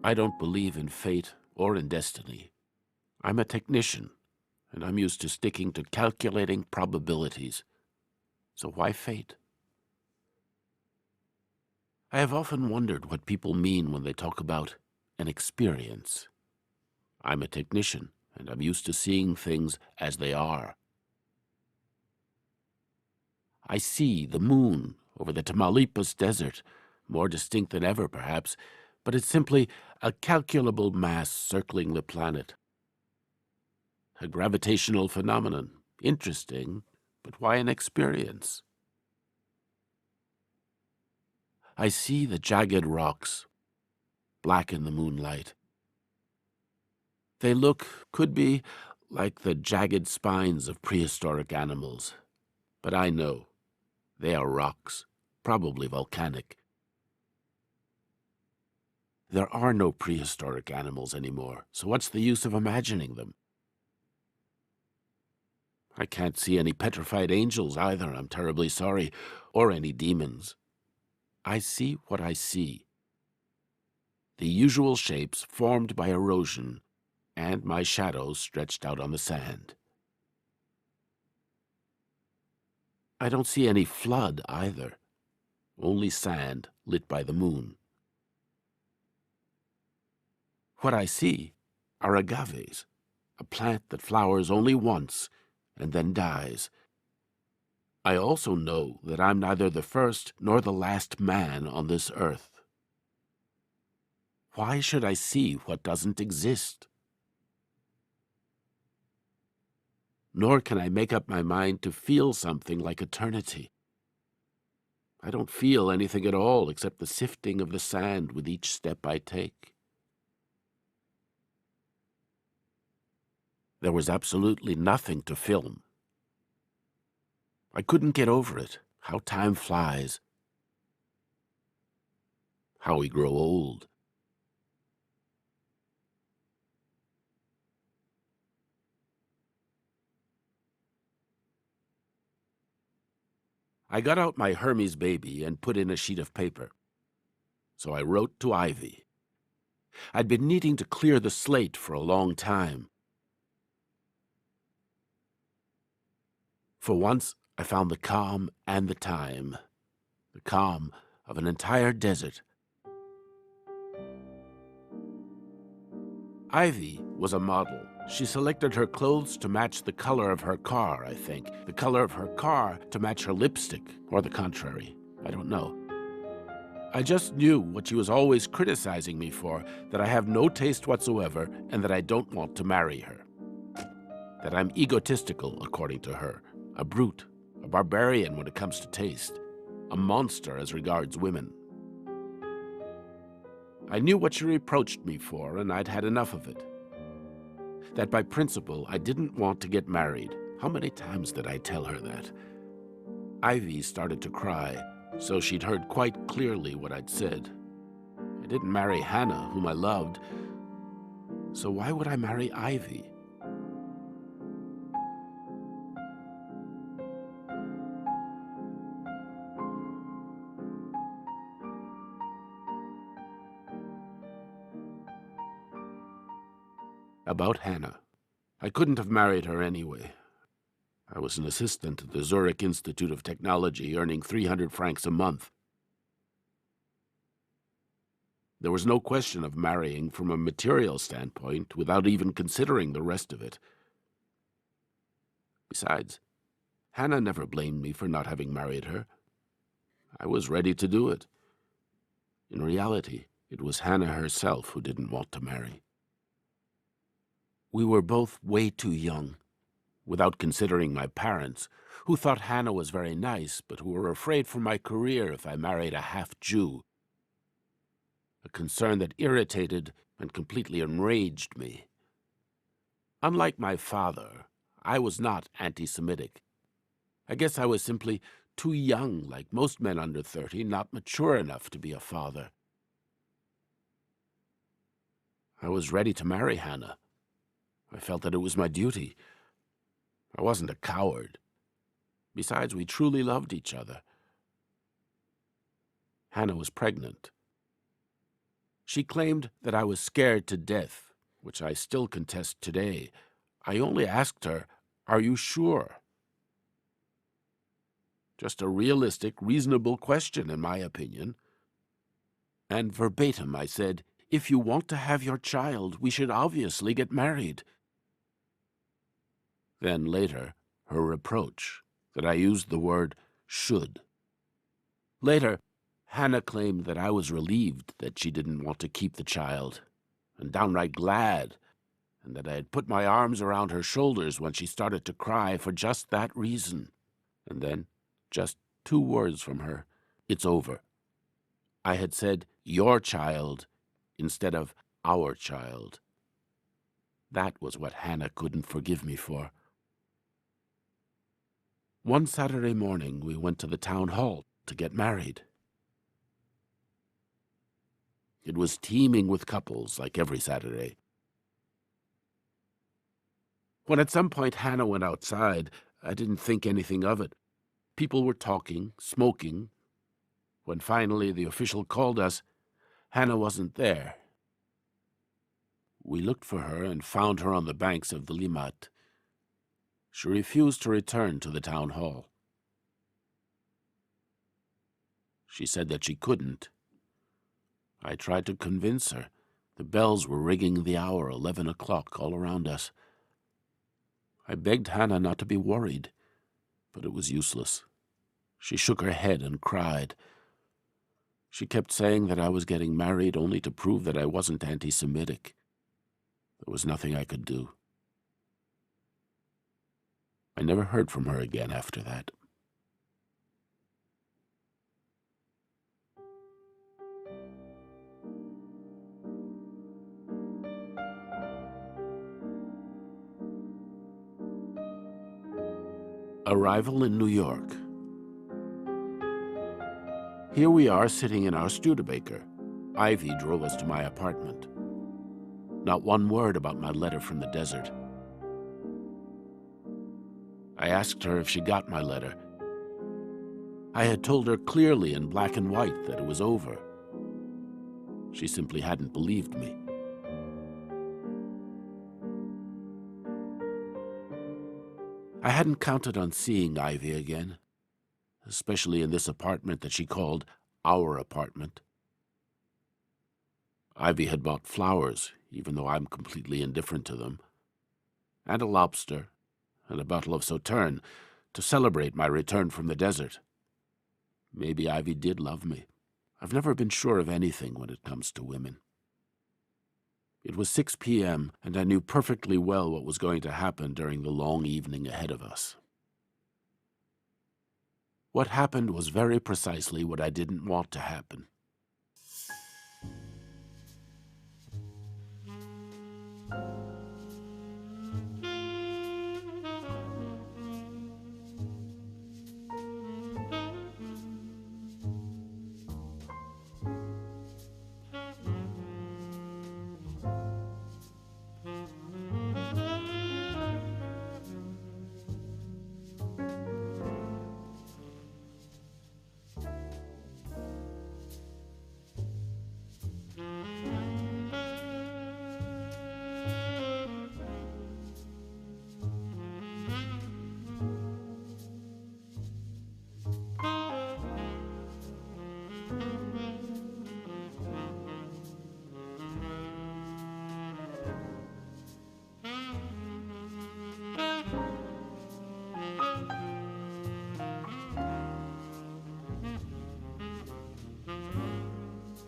I don't believe in fate or in destiny. I'm a technician, and I'm used to sticking to calculating probabilities. So why fate? I have often wondered what people mean when they talk about an experience. I'm a technician, and I'm used to seeing things as they are. I see the moon over the Tamaulipas desert, more distinct than ever, perhaps, but it's simply a calculable mass circling the planet. A gravitational phenomenon. Interesting, but why an experience? I see the jagged rocks, black in the moonlight. They could be, like the jagged spines of prehistoric animals. But I know they are rocks, probably volcanic. There are no prehistoric animals anymore, so what's the use of imagining them? I can't see any petrified angels either, I'm terribly sorry, or any demons. I see what I see. The usual shapes formed by erosion, and my shadows stretched out on the sand. I don't see any flood either, only sand lit by the moon. What I see are agaves, a plant that flowers only once and then dies. I also know that I'm neither the first nor the last man on this earth. Why should I see what doesn't exist? Nor can I make up my mind to feel something like eternity. I don't feel anything at all except the sifting of the sand with each step I take. There was absolutely nothing to film. I couldn't get over it, how time flies, how we grow old. I got out my Hermes baby and put in a sheet of paper. So I wrote to Ivy. I'd been needing to clear the slate for a long time. For once, I found the calm and the time. The calm of an entire desert. Ivy was a model. She selected her clothes to match the color of her car, I think. The color of her car to match her lipstick, or the contrary. I don't know. I just knew what she was always criticizing me for, that I have no taste whatsoever and that I don't want to marry her. That I'm egotistical, according to her, a brute, a barbarian when it comes to taste, a monster as regards women. I knew what she reproached me for, and I'd had enough of it. That by principle, I didn't want to get married. How many times did I tell her that? Ivy started to cry, so she'd heard quite clearly what I'd said. I didn't marry Hannah, whom I loved, so why would I marry Ivy? About Hannah. I couldn't have married her anyway. I was an assistant at the Zurich Institute of Technology, earning 300 francs a month. There was no question of marrying from a material standpoint without even considering the rest of it. Besides, Hannah never blamed me for not having married her. I was ready to do it. In reality, it was Hannah herself who didn't want to marry. We were both way too young, without considering my parents, who thought Hannah was very nice, but who were afraid for my career if I married a half-Jew. A concern that irritated and completely enraged me. Unlike my father, I was not anti-Semitic. I guess I was simply too young, like most men under 30, not mature enough to be a father. I was ready to marry Hannah. I felt that it was my duty. I wasn't a coward. Besides, we truly loved each other. Hannah was pregnant. She claimed that I was scared to death, which I still contest today. I only asked her, "Are you sure?" Just a realistic, reasonable question, in my opinion. And verbatim I said, "If you want to have your child, we should obviously get married." Then later, her reproach that I used the word should. Later, Hannah claimed that I was relieved that she didn't want to keep the child, and downright glad, and that I had put my arms around her shoulders when she started to cry for just that reason. And then, just 2 words from her, "It's over." I had said "your child" instead of "our child." That was what Hannah couldn't forgive me for. One Saturday morning, we went to the town hall to get married. It was teeming with couples, like every Saturday. When at some point Hannah went outside, I didn't think anything of it. People were talking, smoking. When finally the official called us, Hannah wasn't there. We looked for her and found her on the banks of the Limat. She refused to return to the town hall. She said that she couldn't. I tried to convince her. The bells were ringing the hour 11 o'clock all around us. I begged Hannah not to be worried, but it was useless. She shook her head and cried. She kept saying that I was getting married only to prove that I wasn't anti-Semitic. There was nothing I could do. I never heard from her again after that. Arrival in New York. Here we are sitting in our Studebaker. Ivy drove us to my apartment. Not one word about my letter from the desert. I asked her if she got my letter. I had told her clearly in black and white that it was over. She simply hadn't believed me. I hadn't counted on seeing Ivy again, especially in this apartment that she called our apartment. Ivy had bought flowers, even though I'm completely indifferent to them, and a lobster, and a bottle of Sauterne to celebrate my return from the desert. Maybe Ivy did love me. I've never been sure of anything when it comes to women. It was 6 p.m., and I knew perfectly well what was going to happen during the long evening ahead of us. What happened was very precisely what I didn't want to happen.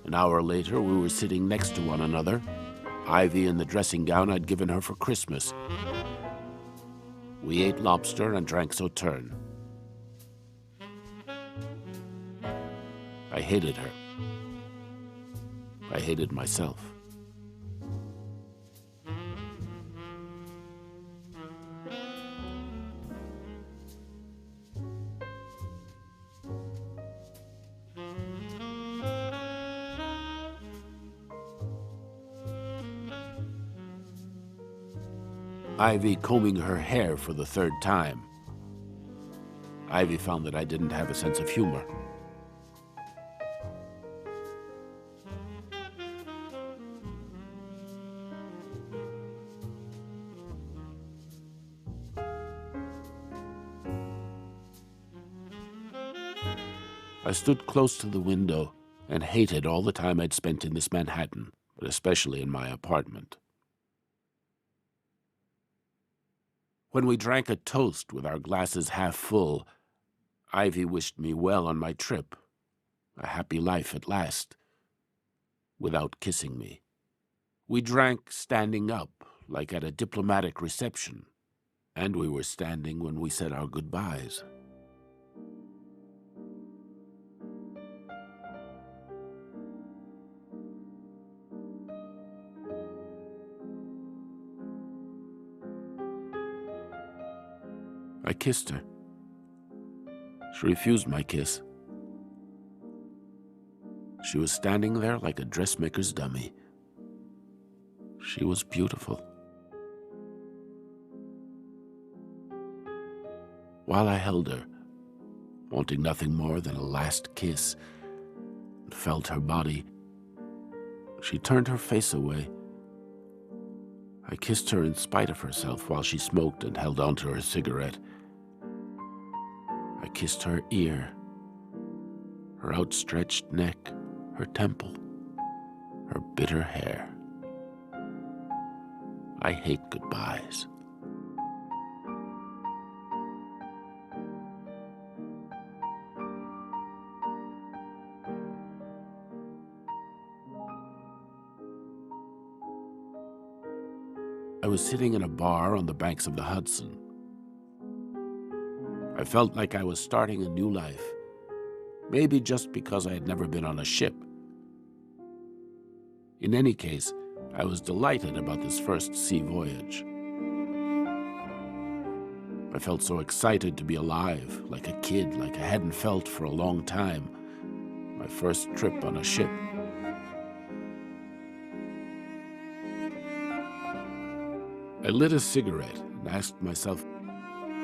An hour later, we were sitting next to one another, Ivy in the dressing gown I'd given her for Christmas. We ate lobster and drank Sauterne. I hated her. I hated myself. Ivy combing her hair for the 3rd time. Ivy found that I didn't have a sense of humor. I stood close to the window and hated all the time I'd spent in this Manhattan, but especially in my apartment. When we drank a toast with our glasses half full, Ivy wished me well on my trip, a happy life at last, without kissing me. We drank standing up, like at a diplomatic reception, and we were standing when we said our goodbyes. I kissed her. She refused my kiss. She was standing there like a dressmaker's dummy. She was beautiful. While I held her, wanting nothing more than a last kiss, and felt her body, she turned her face away. I kissed her in spite of herself while she smoked and held onto her cigarette. I kissed her ear, her outstretched neck, her temple, her bitter hair. I hate goodbyes. I was sitting in a bar on the banks of the Hudson. I felt like I was starting a new life, maybe just because I had never been on a ship. In any case, I was delighted about this first sea voyage. I felt so excited to be alive, like a kid, like I hadn't felt for a long time. My first trip on a ship. I lit a cigarette and asked myself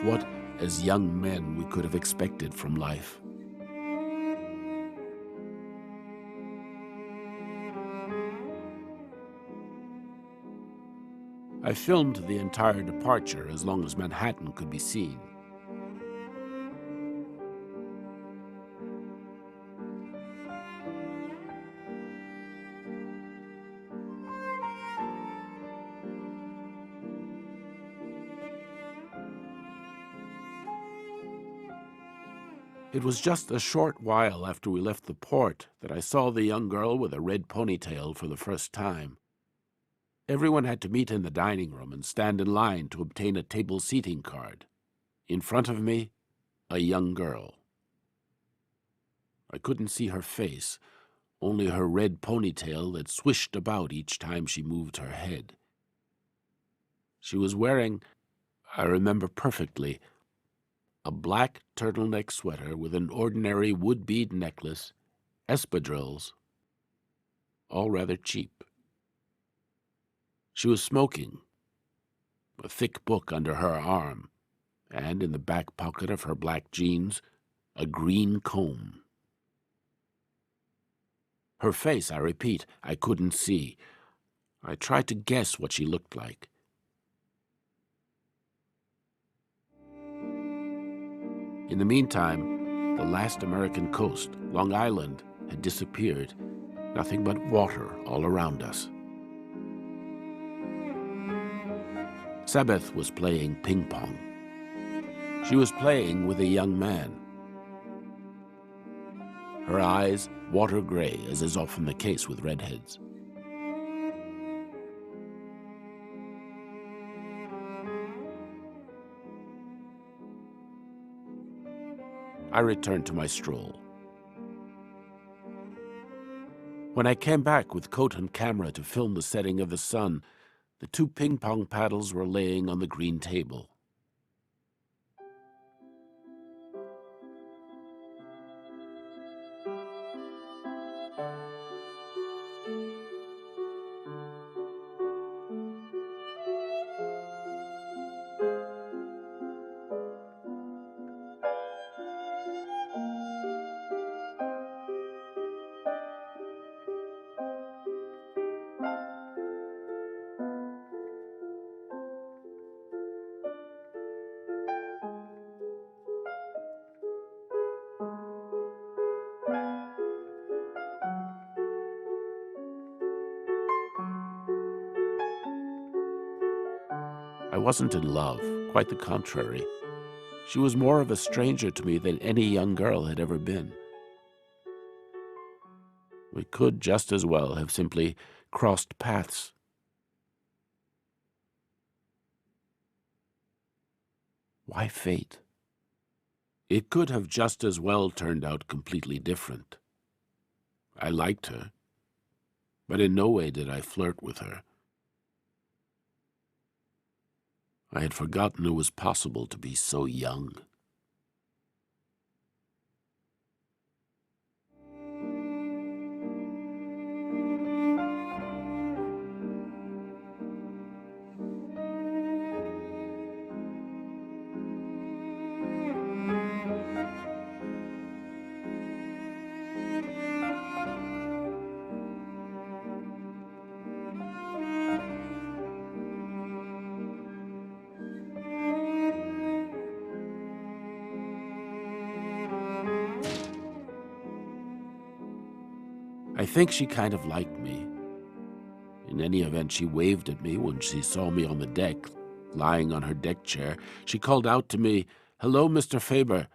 what, as young men, we could have expected from life. I filmed the entire departure as long as Manhattan could be seen. It was just a short while after we left the port that I saw the young girl with a red ponytail for the first time. Everyone had to meet in the dining room and stand in line to obtain a table seating card. In front of me, a young girl. I couldn't see her face, only her red ponytail that swished about each time she moved her head. She was wearing, I remember perfectly, a black turtleneck sweater with an ordinary wood bead necklace, espadrilles, all rather cheap. She was smoking, a thick book under her arm, and in the back pocket of her black jeans, a green comb. Her face, I repeat, I couldn't see. I tried to guess what she looked like. In the meantime, the last American coast, Long Island, had disappeared. Nothing but water all around us. Sabeth was playing ping pong. She was playing with a young man. Her eyes water gray, as is often the case with redheads. I returned to my stroll. When I came back with coat and camera to film the setting of the sun, the two ping-pong paddles were laying on the green table. wasn't in love, quite the contrary. She was more of a stranger to me than any young girl had ever been. We could just as well have simply crossed paths. Why fate? It could have just as well turned out completely different. I liked her, but in no way did I flirt with her. I had forgotten it was possible to be so young. I think she kind of liked me. In any event, she waved at me when she saw me on the deck, lying on her deck chair. She called out to me, "Hello, Mr. Faber."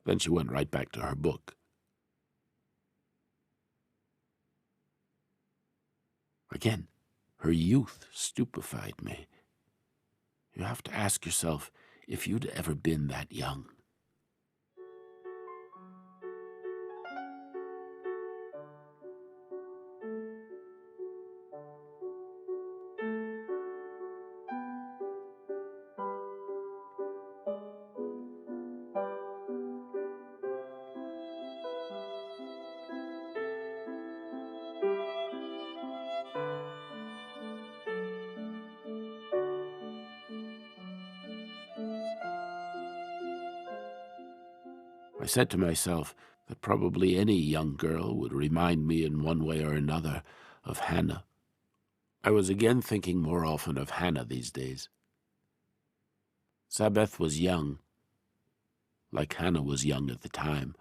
Then she went right back to her book. Again, her youth stupefied me. You have to ask yourself if you'd ever been that young. I said to myself that probably any young girl would remind me in one way or another of Hannah. I was again thinking more often of Hannah these days. Sabeth was young, like Hannah was young at the time.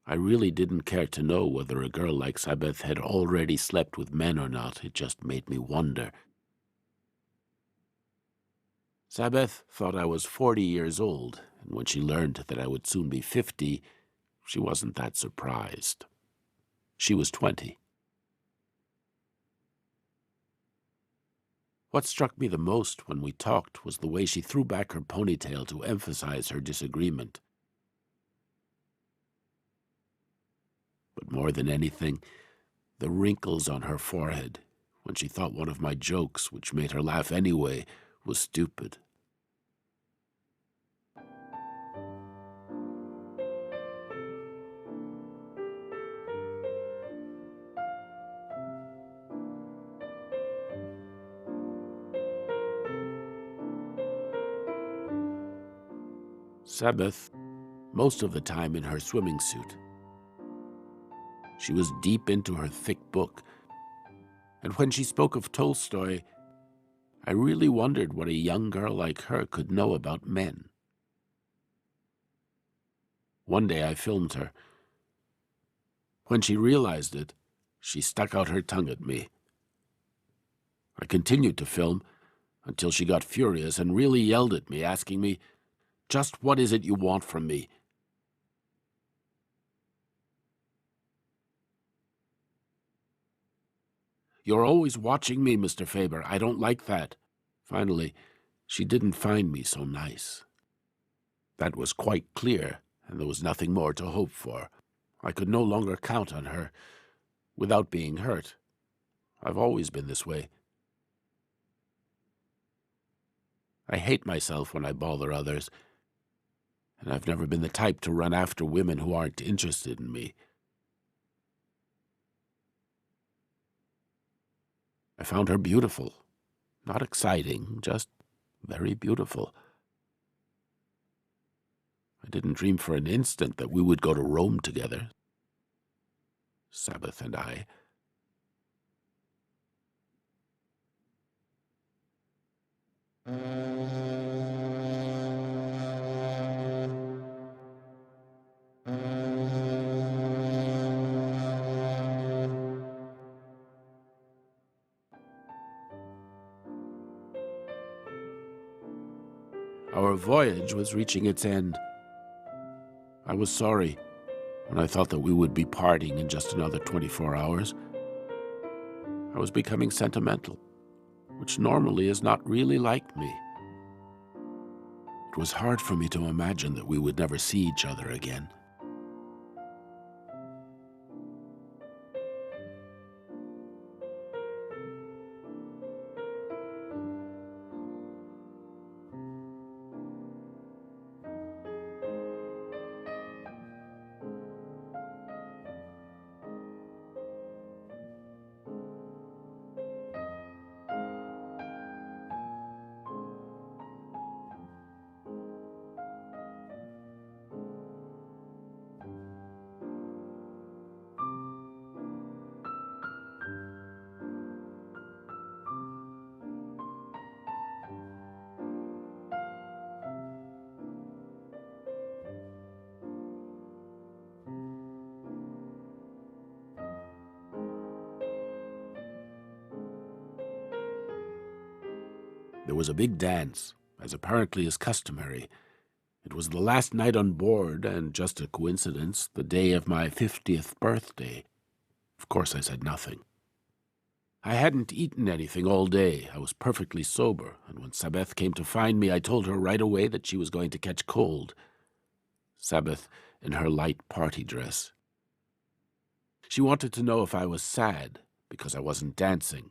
I really didn't care to know whether a girl like Sabeth had already slept with men or not. It just made me wonder. Sabeth thought I was 40 years old, and when she learned that I would soon be 50, she wasn't that surprised. She was 20. What struck me the most when we talked was the way she threw back her ponytail to emphasize her disagreement. But more than anything, the wrinkles on her forehead when she thought one of my jokes, which made her laugh anyway, was stupid. Sabeth, most of the time in her swimming suit. She was deep into her thick book, and when she spoke of Tolstoy, I really wondered what a young girl like her could know about men. One day I filmed her. When she realized it, she stuck out her tongue at me. I continued to film until she got furious and really yelled at me, asking me, "Just what is it you want from me?" "You're always watching me, Mr. Faber. I don't like that." Finally, she didn't find me so nice. That was quite clear, and there was nothing more to hope for. I could no longer count on her without being hurt. I've always been this way. I hate myself when I bother others, and I've never been the type to run after women who aren't interested in me. I found her beautiful. Not exciting, just very beautiful. I didn't dream for an instant that we would go to Rome together, Sabeth and I. our voyage was reaching its end. I was sorry when I thought that we would be parting in just another 24 hours. I was becoming sentimental, which normally is not really like me. It was hard for me to imagine that we would never see each other again. There was a big dance, as apparently is customary. It was the last night on board, and just a coincidence, the day of my 50th birthday. Of course I said nothing. I hadn't eaten anything all day. I was perfectly sober, and when Sabeth came to find me, I told her right away that she was going to catch cold. Sabeth in her light party dress. She wanted to know if I was sad, because I wasn't dancing.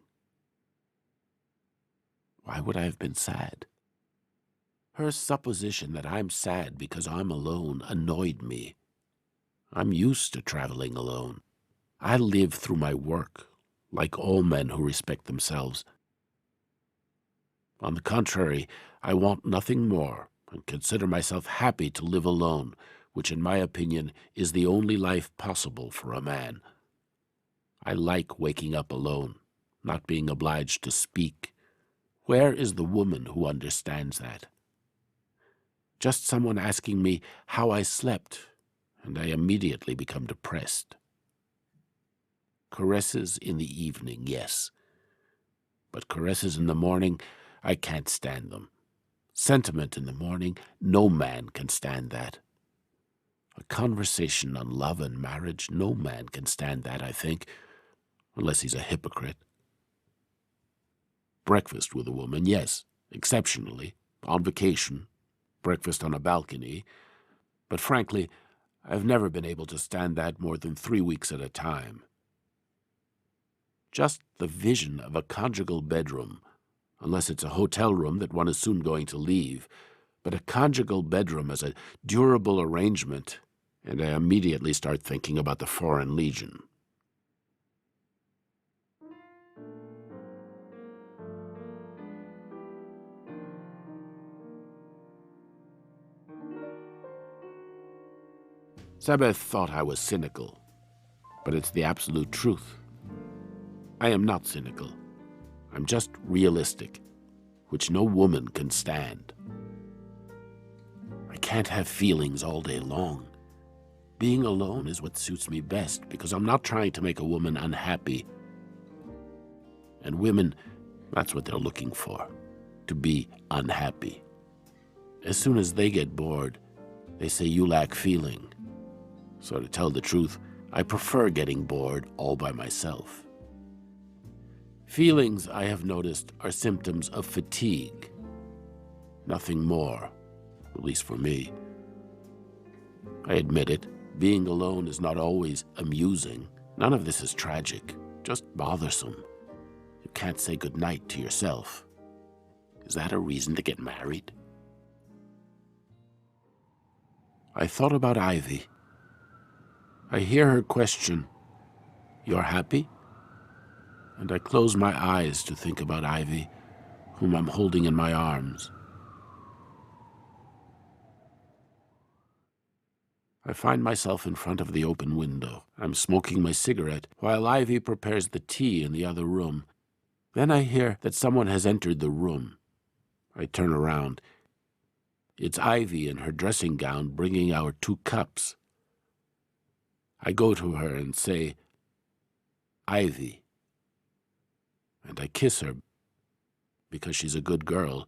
Why would I have been sad? Her supposition that I'm sad because I'm alone annoyed me. I'm used to traveling alone. I live through my work, like all men who respect themselves. On the contrary, I want nothing more, and consider myself happy to live alone, which in my opinion is the only life possible for a man. I like waking up alone, not being obliged to speak. Where is the woman who understands that? Just someone asking me how I slept, and I immediately become depressed. Caresses in the evening, yes. But caresses in the morning, I can't stand them. Sentiment in the morning, no man can stand that. A conversation on love and marriage, no man can stand that, I think, unless he's a hypocrite. Breakfast with a woman, yes, exceptionally, on vacation, breakfast on a balcony, but frankly, I've never been able to stand that more than 3 weeks at a time. Just the vision of a conjugal bedroom, unless it's a hotel room that one is soon going to leave, but a conjugal bedroom as a durable arrangement, and I immediately start thinking about the Foreign Legion. Sabeth thought I was cynical, but it's the absolute truth. I am not cynical. I'm just realistic, which no woman can stand. I can't have feelings all day long. Being alone is what suits me best, because I'm not trying to make a woman unhappy. And women, that's what they're looking for, to be unhappy. As soon as they get bored, they say you lack feeling. So to tell the truth, I prefer getting bored all by myself. Feelings, I have noticed, are symptoms of fatigue. Nothing more, at least for me. I admit it, being alone is not always amusing. None of this is tragic, just bothersome. You can't say goodnight to yourself. Is that a reason to get married? I thought about Ivy. I hear her question, "You're happy?" And I close my eyes to think about Ivy, whom I'm holding in my arms. I find myself in front of the open window. I'm smoking my cigarette while Ivy prepares the tea in the other room. Then I hear that someone has entered the room. I turn around. It's Ivy in her dressing gown bringing our 2 cups. I go to her and say, "Ivy." And I kiss her, because she's a good girl,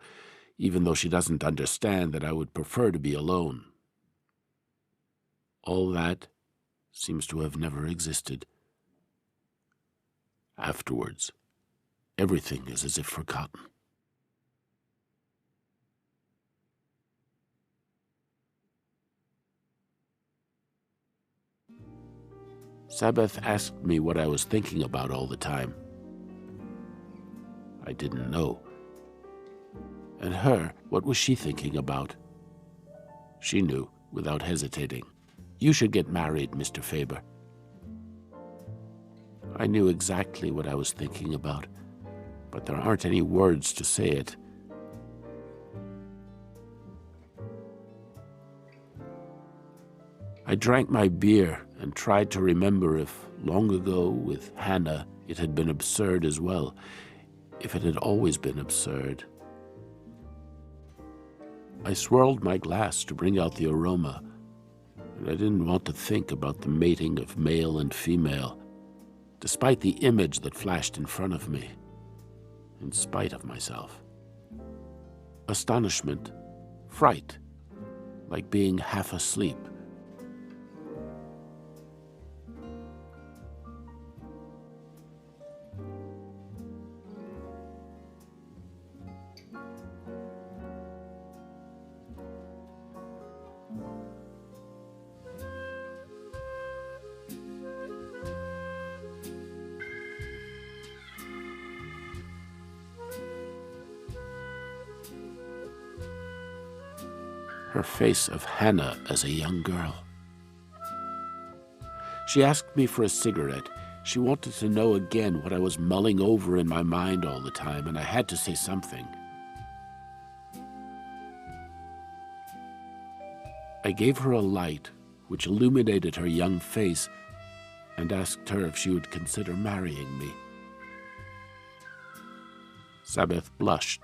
even though she doesn't understand that I would prefer to be alone. All that seems to have never existed. Afterwards, everything is as if forgotten. Sabbath asked me what I was thinking about all the time. I didn't know. And her, what was she thinking about? She knew, without hesitating. You should get married, Mr. Faber. I knew exactly what I was thinking about, but there aren't any words to say it. I drank my beer and tried to remember if, long ago, with Hannah, it had been absurd as well, if it had always been absurd. I swirled my glass to bring out the aroma, and I didn't want to think about the mating of male and female, despite the image that flashed in front of me, in spite of myself. Astonishment, fright, like being half asleep. Her face of Hannah as a young girl. She asked me for a cigarette. She wanted to know again what I was mulling over in my mind all the time, and I had to say something. I gave her a light which illuminated her young face and asked her if she would consider marrying me. Sabbath blushed.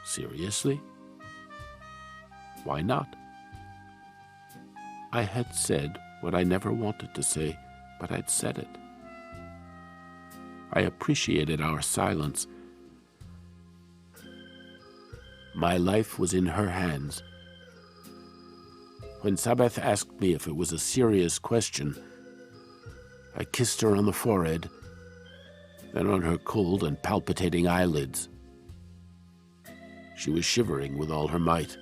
Seriously? Why not? I had said what I never wanted to say, but I'd said it. I appreciated our silence. My life was in her hands. When Sabbath asked me if it was a serious question, I kissed her on the forehead, then on her cold and palpitating eyelids. She was shivering with all her might,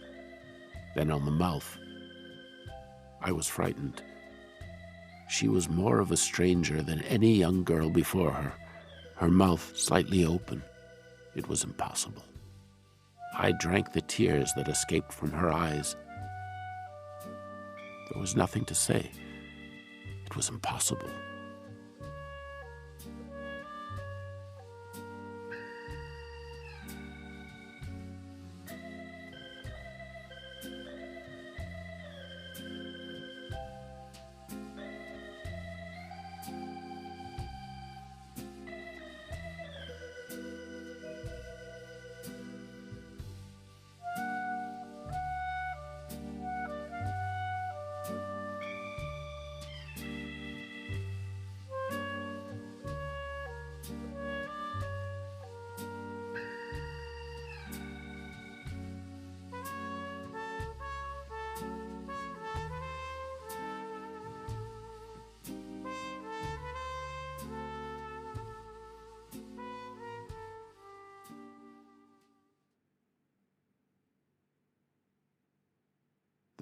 then on the mouth. I was frightened. She was more of a stranger than any young girl before her, her mouth slightly open. It was impossible. I drank the tears that escaped from her eyes. There was nothing to say. It was impossible.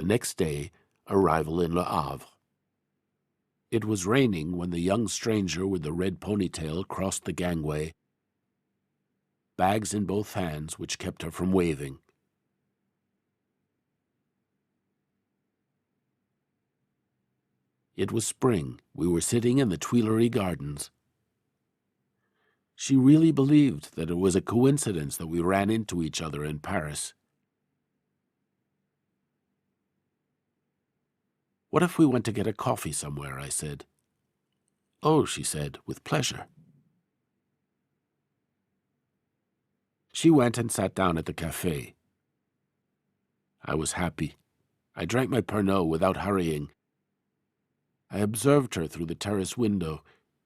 The next day, arrival in Le Havre. It was raining when the young stranger with the red ponytail crossed the gangway, bags in both hands which kept her from waving. It was spring. We were sitting in the Tuileries Gardens. She really believed that it was a coincidence that we ran into each other in Paris. What if we went to get a coffee somewhere, I said. Oh, she said, with pleasure. She went and sat down at the café. I was happy. I drank my Pernod without hurrying. I observed her through the terrace window.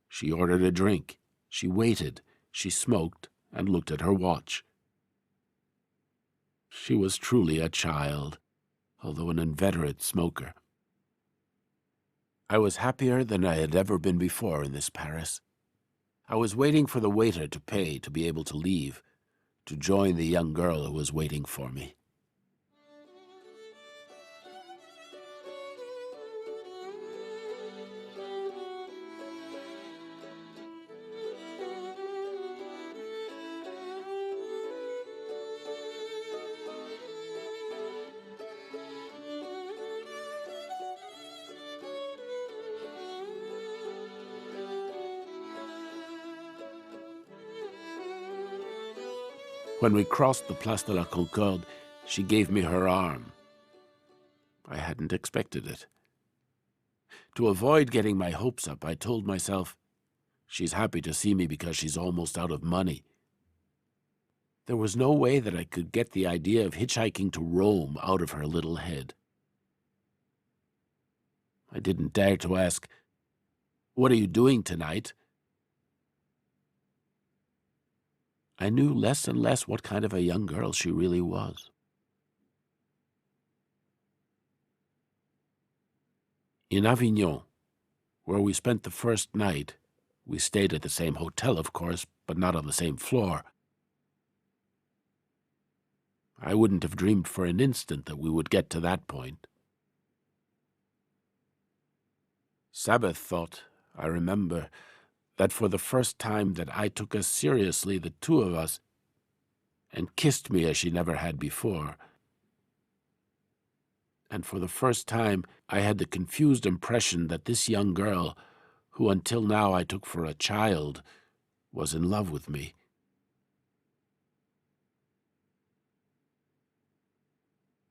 She ordered a drink. She waited. She smoked and looked at her watch. She was truly a child, although an inveterate smoker. I was happier than I had ever been before in this Paris. I was waiting for the waiter to pay to be able to leave, to join the young girl who was waiting for me. When we crossed the Place de la Concorde, she gave me her arm. I hadn't expected it. To avoid getting my hopes up, I told myself, she's happy to see me because she's almost out of money. There was no way that I could get the idea of hitchhiking to Rome out of her little head. I didn't dare to ask, "What are you doing tonight?" I knew less and less what kind of a young girl she really was. In Avignon, where we spent the first night, we stayed at the same hotel, of course, but not on the same floor. I wouldn't have dreamed for an instant that we would get to that point. Sabbath thought, I remember, that for the first time that I took us seriously, the two of us, and kissed me as she never had before. And for the first time, I had the confused impression that this young girl, who until now I took for a child, was in love with me.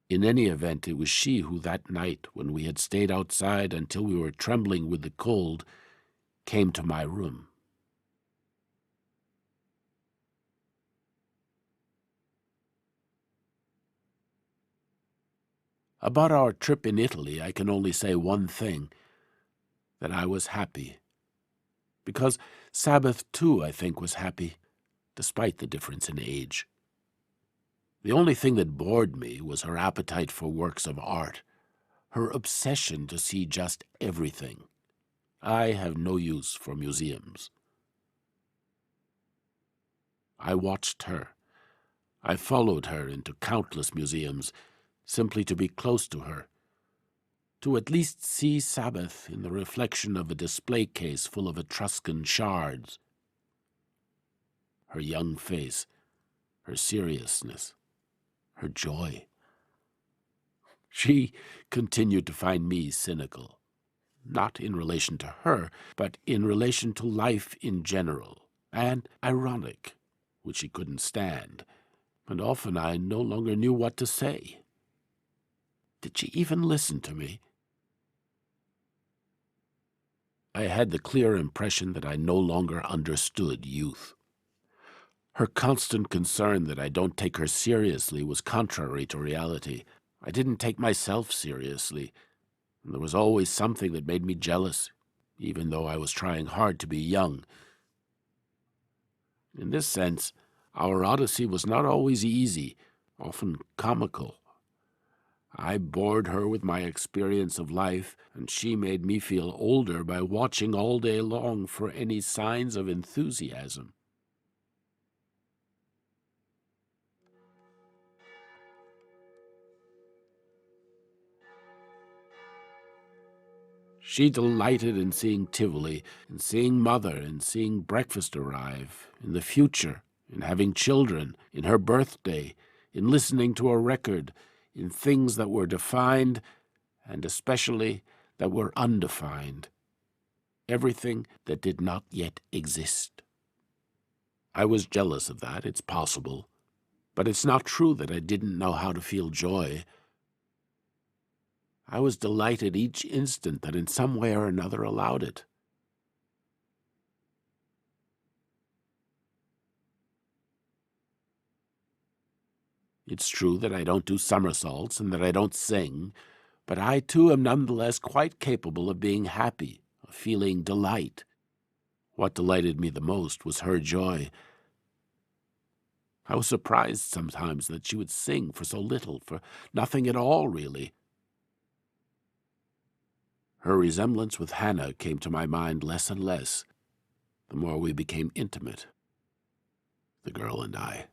In any event, it was she who that night, when we had stayed outside until we were trembling with the cold, came to my room. About our trip in Italy, I can only say one thing, that I was happy. Because Sabbath, too, I think, was happy, despite the difference in age. The only thing that bored me was her appetite for works of art, her obsession to see just everything. I have no use for museums. I watched her. I followed her into countless museums, simply to be close to her, to at least see Sabbath in the reflection of a display case full of Etruscan shards. Her young face, her seriousness, her joy. She continued to find me cynical, not in relation to her, but in relation to life in general, and ironic, which she couldn't stand, and often I no longer knew what to say. Did she even listen to me? I had the clear impression that I no longer understood youth. Her constant concern that I don't take her seriously was contrary to reality. I didn't take myself seriously, and there was always something that made me jealous, even though I was trying hard to be young. In this sense, our odyssey was not always easy, often comical. I bored her with my experience of life, and she made me feel older by watching all day long for any signs of enthusiasm. She delighted in seeing Tivoli, in seeing Mother, in seeing breakfast arrive, in the future, in having children, in her birthday, in listening to a record, in things that were defined, and especially that were undefined. Everything that did not yet exist. I was jealous of that, it's possible, but it's not true that I didn't know how to feel joy. I was delighted each instant that in some way or another allowed it. It's true that I don't do somersaults and that I don't sing, but I too am nonetheless quite capable of being happy, of feeling delight. What delighted me the most was her joy. I was surprised sometimes that she would sing for so little, for nothing at all, really. Her resemblance with Hannah came to my mind less and less, the more we became intimate, the girl and I.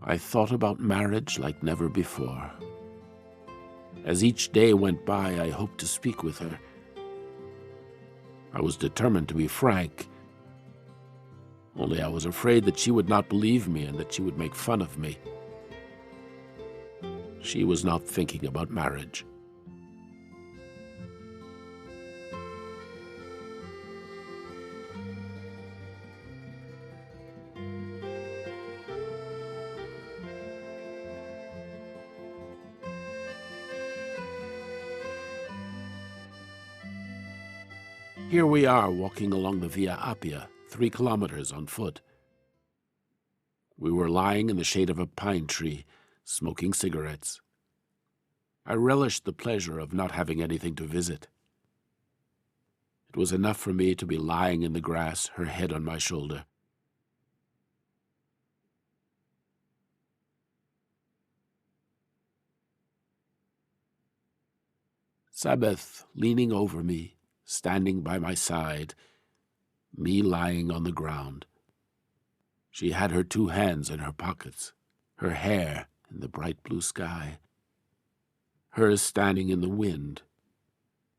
I thought about marriage like never before. As each day went by, I hoped to speak with her. I was determined to be frank, only I was afraid that she would not believe me and that she would make fun of me. She was not thinking about marriage. Here we are, walking along the Via Appia, 3 kilometers on foot. We were lying in the shade of a pine tree, smoking cigarettes. I relished the pleasure of not having anything to visit. It was enough for me to be lying in the grass, her head on my shoulder. Sabbath leaning over me, standing by my side, me lying on the ground. She had her 2 hands in her pockets, her hair in the bright blue sky, hers standing in the wind,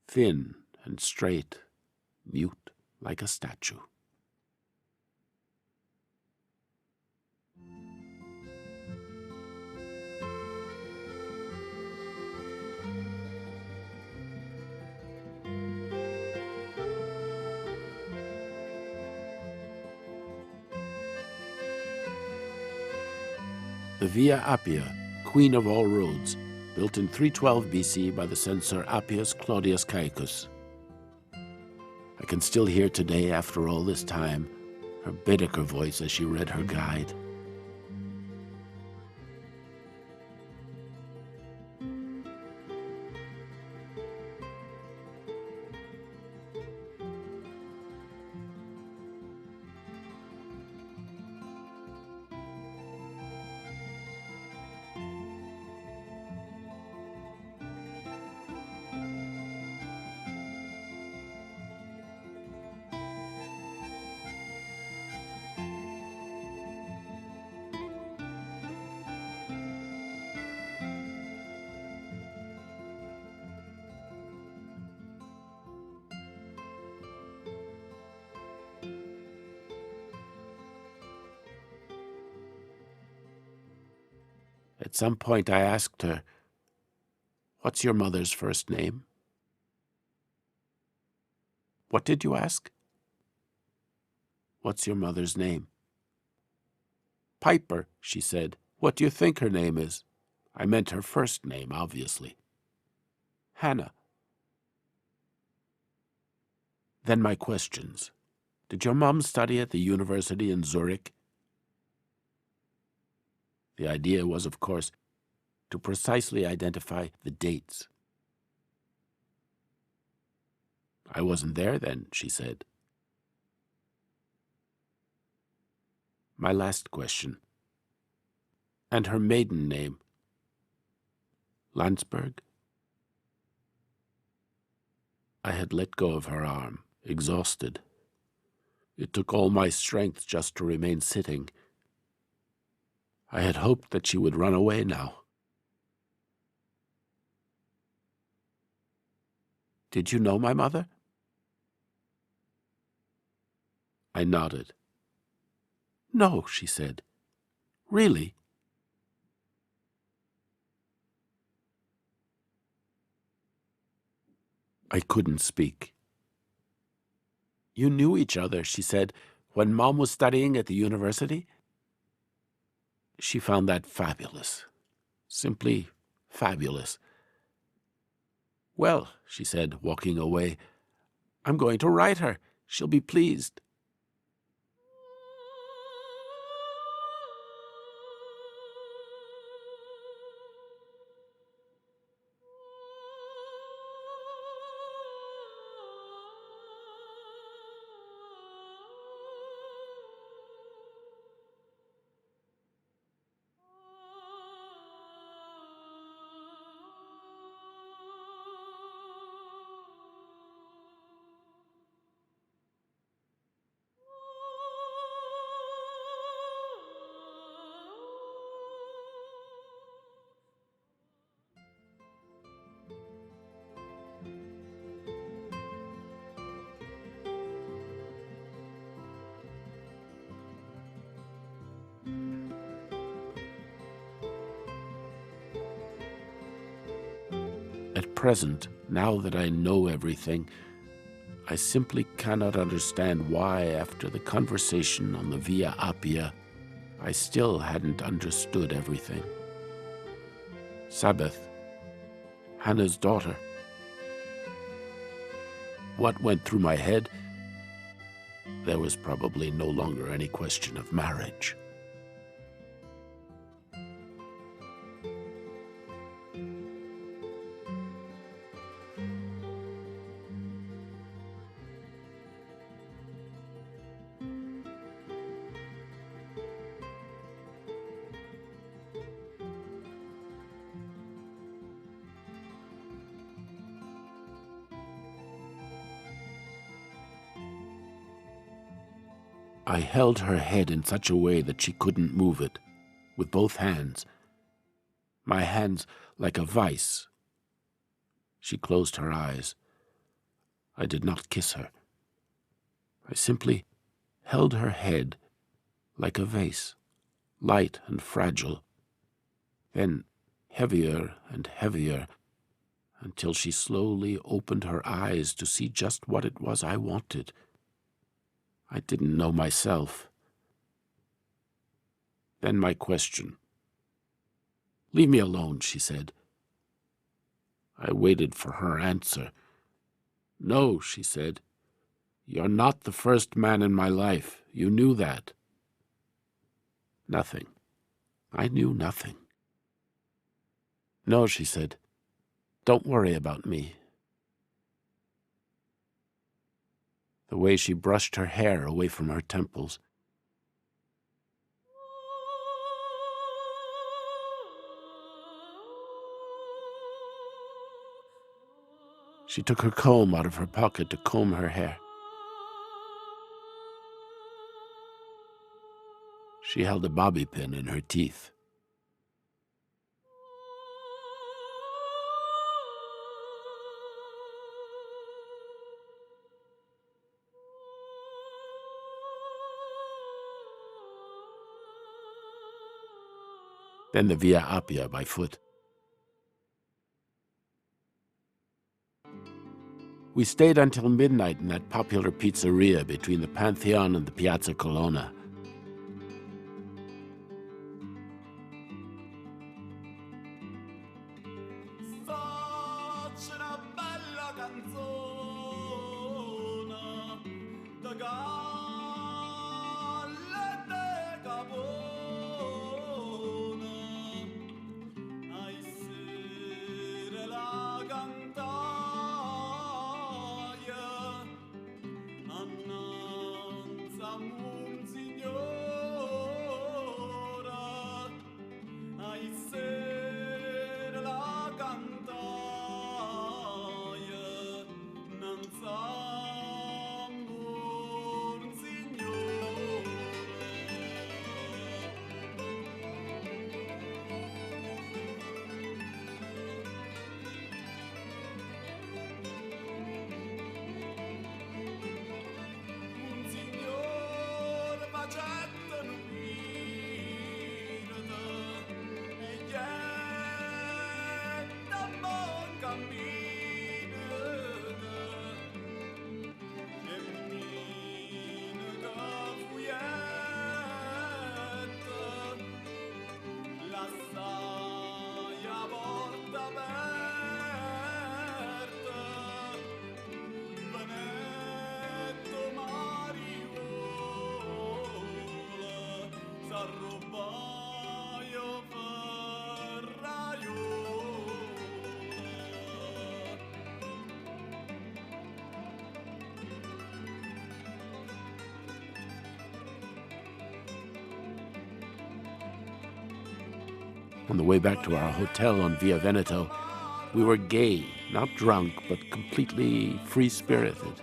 thin and straight, mute like a statue. The Via Appia, queen of all roads, built in 312 BC by the censor Appius Claudius Caecus. I can still hear today, after all this time, her Baedeker voice as she read her guide. At some point I asked her, "What's your mother's first name?" "What did you ask?" "What's your mother's name?" "Piper," she said. "What do you think her name is?" I meant her first name, obviously. "Hannah." Then my questions. Did your mom study at the university in Zurich? The idea was, of course, to precisely identify the dates. "I wasn't there then," she said. My last question. And her maiden name? Landsberg? I had let go of her arm, exhausted. It took all my strength just to remain sitting. I had hoped that she would run away now. "Did you know my mother?" I nodded. "No," she said. "Really?" I couldn't speak. "You knew each other," she said, "when Mom was studying at the university?" She found that fabulous. Simply Fabulous. Well, she said, walking away, I'm going to write her. She'll be pleased. At present, now that I know everything, I simply cannot understand why, after the conversation on the Via Appia, I still hadn't understood everything. Sabbath, Hannah's daughter. What went through my head? There was probably no longer any question of marriage. I held her head in such a way that she couldn't move it, with both hands. My hands like a vice. She closed her eyes. I did not kiss her. I simply held her head like a vase, light and fragile, then heavier and heavier, until she slowly opened her eyes to see just what it was I wanted. I didn't know myself. Then my question. Leave me alone, she said. I waited for her answer. No, she said. You're not the first man in my life. You knew that. Nothing. I knew nothing. No, she said. Don't worry about me. The way she brushed her hair away from her temples. She took her comb out of her pocket to comb her hair. She held a bobby pin in her teeth. Then the Via Appia by foot. We stayed until midnight in that popular pizzeria between the Pantheon and the Piazza Colonna. On the way back to our hotel on Via Veneto, we were gay, not drunk, but completely free-spirited.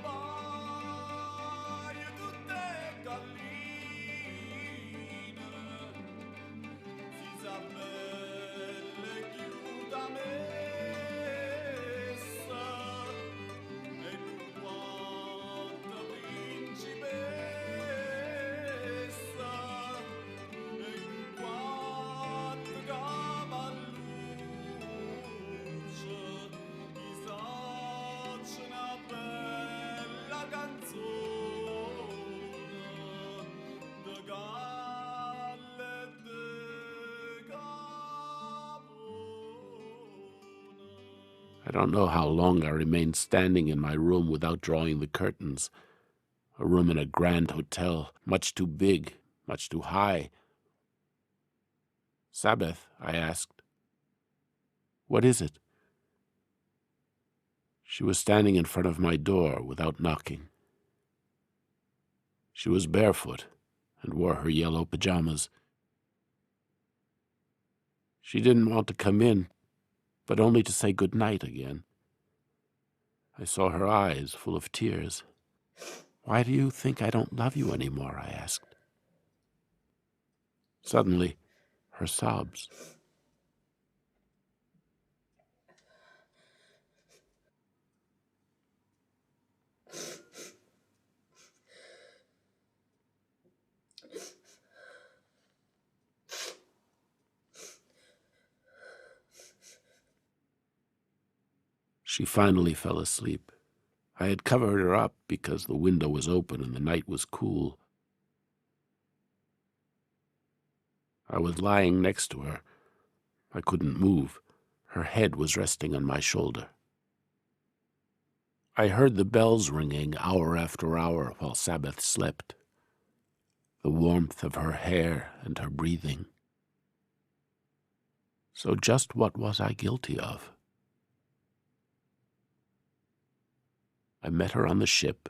I don't know how long I remained standing in my room without drawing the curtains. A room in a grand hotel, much too big, much too high. "Sabbath," I asked. "What is it?" She was standing in front of my door without knocking. She was barefoot and wore her yellow pajamas. She didn't want to come in, but only to say good night again. I saw her eyes full of tears. "Why do you think I don't love you anymore?" I asked. Suddenly, her sobs. She finally fell asleep. I had covered her up because the window was open and the night was cool. I was lying next to her. I couldn't move. Her head was resting on my shoulder. I heard the bells ringing hour after hour while Sabbath slept. The warmth of her hair and her breathing. So just what was I guilty of? I met her on the ship.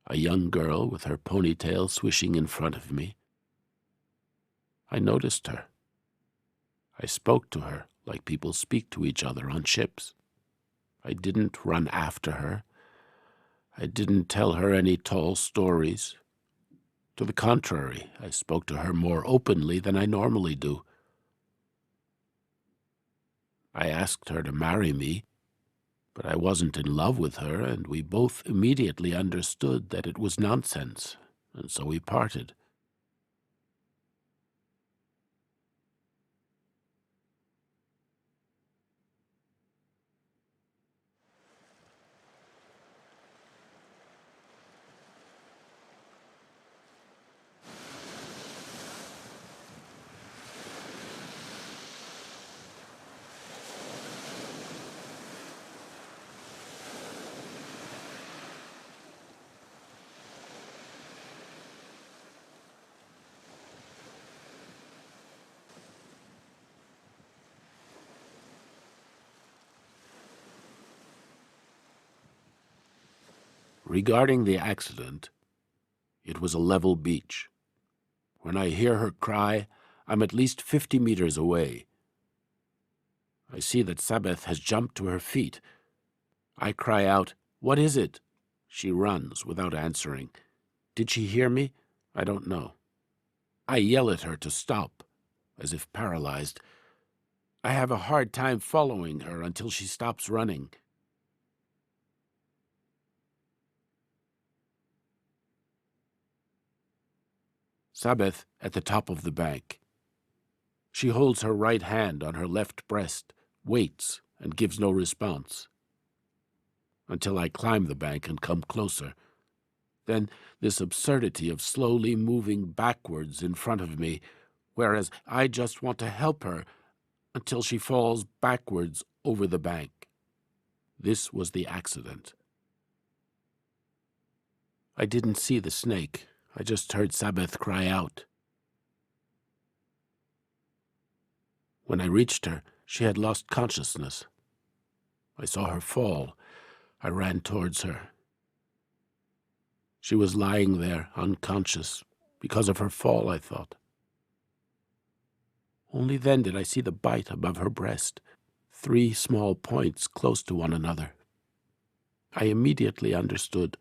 A young girl with her ponytail swishing in front of me. I noticed her. I spoke to her like people speak to each other on ships. I didn't run after her. I didn't tell her any tall stories. To the contrary, I spoke to her more openly than I normally do. I asked her to marry me, but I wasn't in love with her, and we both immediately understood that it was nonsense, and so we parted. Regarding the accident, it was a level beach. When I hear her cry, I'm at least 50 meters away. I see that Sabbath has jumped to her feet. I cry out, "What is it?" She runs without answering. Did she hear me? I don't know. I yell at her to stop, as if paralyzed. I have a hard time following her until she stops running. Sabbath at the top of the bank. She holds her right hand on her left breast, waits, and gives no response. Until I climb the bank and come closer. Then this absurdity of slowly moving backwards in front of me, whereas I just want to help her until she falls backwards over the bank. This was the accident. I didn't see the snake. I just heard Sabbath cry out. When I reached her, she had lost consciousness. I saw her fall. I ran towards her. She was lying there, unconscious, because of her fall, I thought. Only then did I see the bite above her breast, 3 small points close to one another. I immediately understood.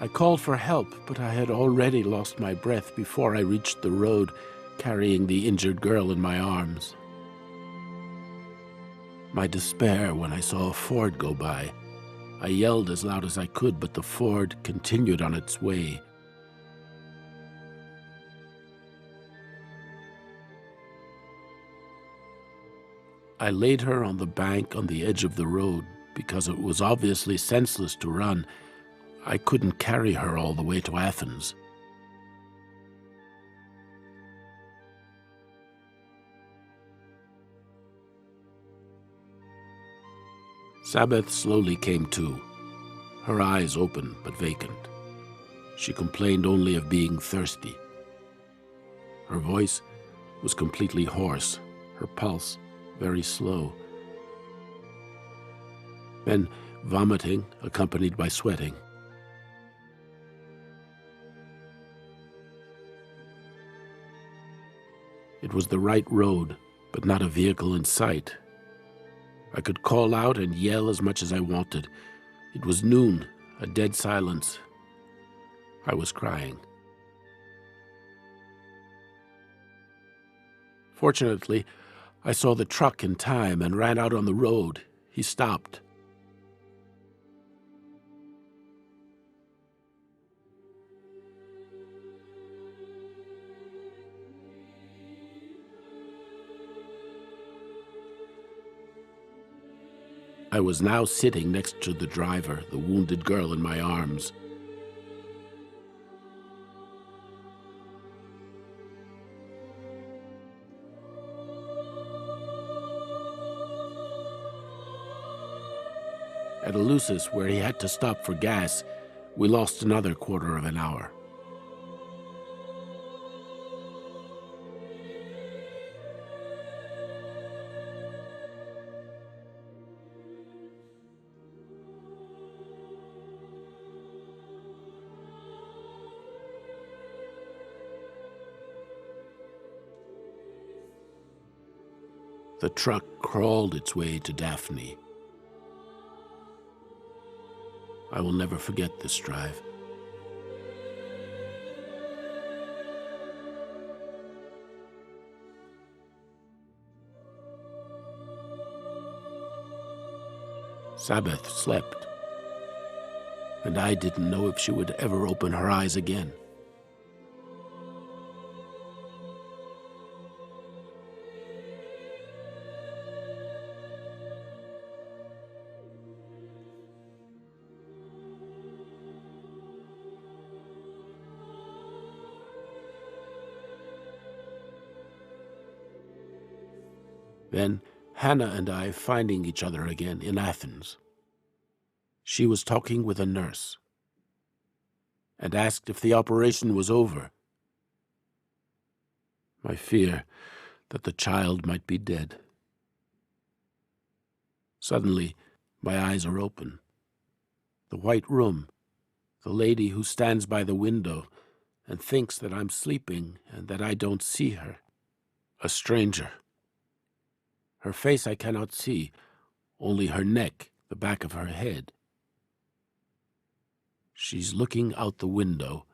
I called for help, but I had already lost my breath before I reached the road, carrying the injured girl in my arms. My despair when I saw a Ford go by. I yelled as loud as I could, but the Ford continued on its way. I laid her on the bank on the edge of the road because it was obviously senseless to run. I couldn't carry her all the way to Athens. Sabbath slowly came to, her eyes open but vacant. She complained only of being thirsty. Her voice was completely hoarse, her pulse very slow. Then vomiting accompanied by sweating. It was the right road, but not a vehicle in sight. I could call out and yell as much as I wanted. It was noon, a dead silence. I was crying. Fortunately, I saw the truck in time and ran out on the road. He stopped. I was now sitting next to the driver, the wounded girl in my arms. At Eleusis, where he had to stop for gas, we lost another quarter of an hour. The truck crawled its way to Daphne. I will never forget this drive. Sabbath slept, and I didn't know if she would ever open her eyes again. Then Hannah and I finding each other again in Athens. She was talking with a nurse and asked if the operation was over. My fear that the child might be dead. Suddenly, my eyes are open. The white room, the lady who stands by the window and thinks that I'm sleeping and that I don't see her. A stranger. Her face I cannot see, only her neck, the back of her head. She's looking out the window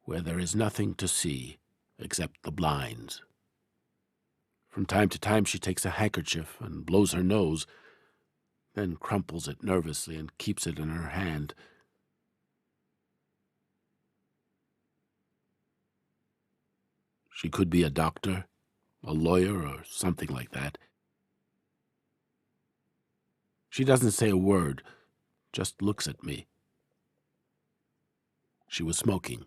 where there is nothing to see except the blinds. From time to time she takes a handkerchief and blows her nose, then crumples it nervously and keeps it in her hand. She could be a doctor, a lawyer, or something like that. She doesn't say a word, just looks at me. She was smoking.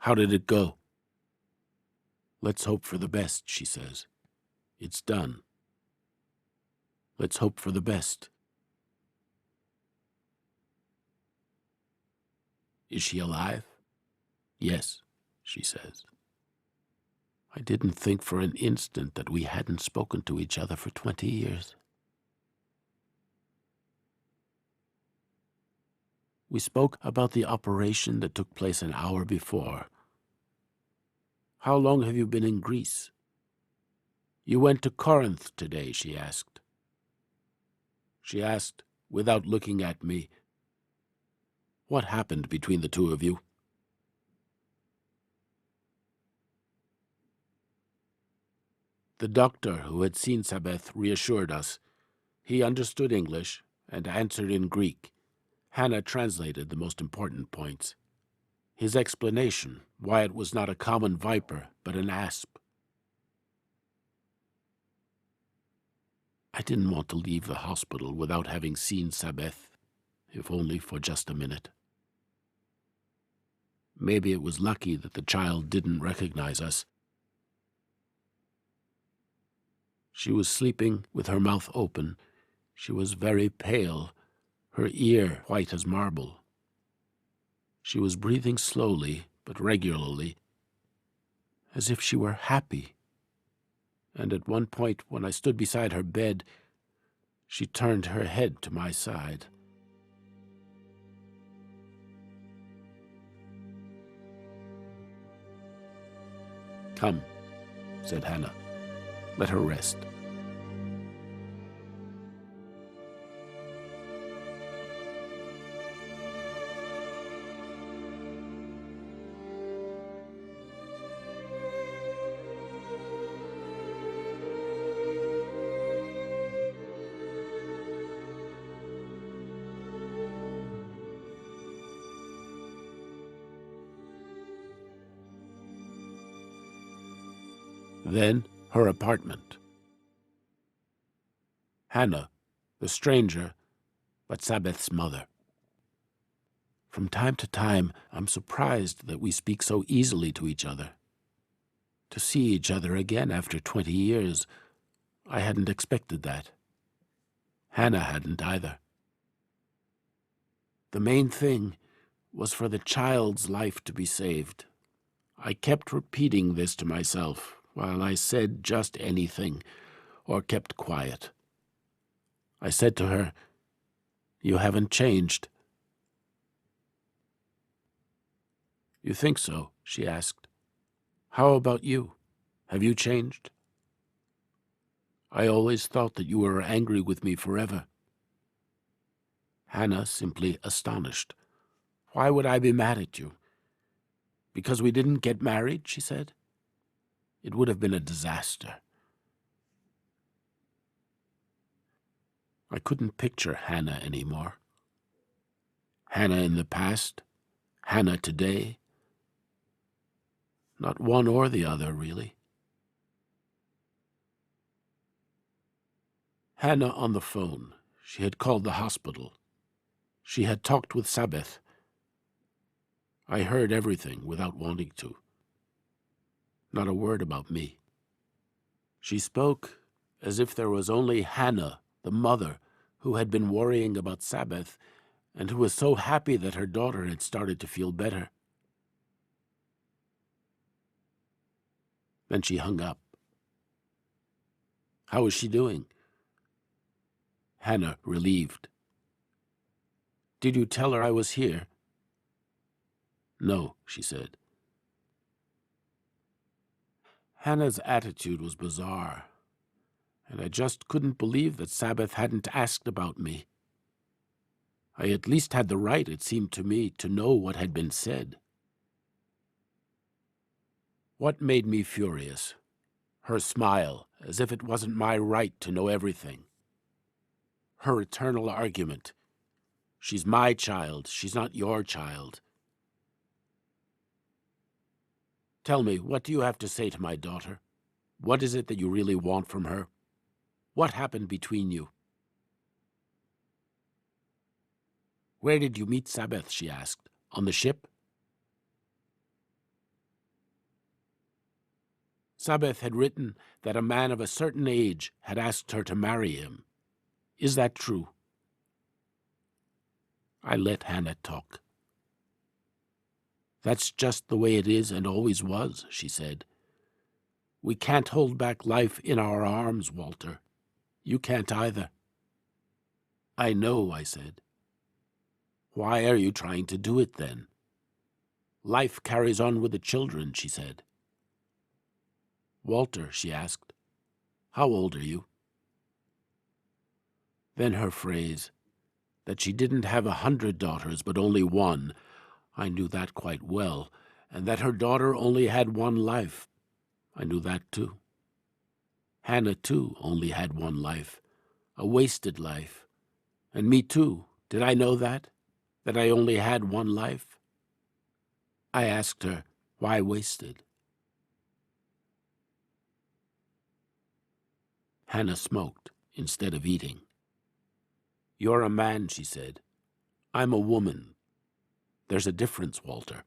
How did it go? Let's hope for the best, she says. It's done. Let's hope for the best. Is she alive? Yes, she says. I didn't think for an instant that we hadn't spoken to each other for 20 years. We spoke about the operation that took place an hour before. How long have you been in Greece? You went to Corinth today, she asked. She asked, without looking at me, what happened between the two of you? The doctor who had seen Sabeth reassured us. He understood English and answered in Greek. Hannah translated the most important points. His explanation, why it was not a common viper, but an asp. I didn't want to leave the hospital without having seen Sabeth, if only for just a minute. Maybe it was lucky that the child didn't recognize us. She was sleeping with her mouth open. She was very pale, her ear white as marble. She was breathing slowly, but regularly, as if she were happy. And at one point, when I stood beside her bed, she turned her head to my side. Come, said Hannah. Let her rest. Then her apartment. Hannah, the stranger, but Sabeth's mother. From time to time, I'm surprised that we speak so easily to each other. To see each other again after 20 years, I hadn't expected that. Hannah hadn't either. The main thing was for the child's life to be saved. I kept repeating this to myself while I said just anything, or kept quiet. I said to her, "You haven't changed." "You think so?" she asked. "How about you? Have you changed?" "I always thought that you were angry with me forever." Hannah simply astonished. "Why would I be mad at you? Because we didn't get married," she said. "It would have been a disaster." I couldn't picture Hannah anymore. Hannah in the past, Hannah today. Not one or the other, really. Hannah on the phone. She had called the hospital. She had talked with Sabeth. I heard everything without wanting to. Not a word about me. She spoke as if there was only Hannah, the mother, who had been worrying about Sabeth and who was so happy that her daughter had started to feel better. Then she hung up. How is she doing? Hannah, relieved. Did you tell her I was here? No, she said. Hannah's attitude was bizarre, and I just couldn't believe that Sabeth hadn't asked about me. I at least had the right, it seemed to me, to know what had been said. What made me furious? Her smile, as if it wasn't my right to know everything. Her eternal argument. She's my child, she's not your child. Tell me, what do you have to say to my daughter? What is it that you really want from her? What happened between you? Where did you meet Sabeth, she asked. On the ship? Sabeth had written that a man of a certain age had asked her to marry him. Is that true? I let Hannah talk. That's just the way it is and always was, she said. We can't hold back life in our arms, Walter. You can't either. I know, I said. Why are you trying to do it then? Life carries on with the children, she said. Walter, she asked, how old are you? Then her phrase, that she didn't have 100 daughters but only one, I knew that quite well, and that her daughter only had one life. I knew that too. Hannah, too, only had one life, a wasted life. And me, too. Did I know that? That I only had one life? I asked her, why wasted? Hannah smoked instead of eating. You're a man, she said. I'm a woman. There's a difference, Walter.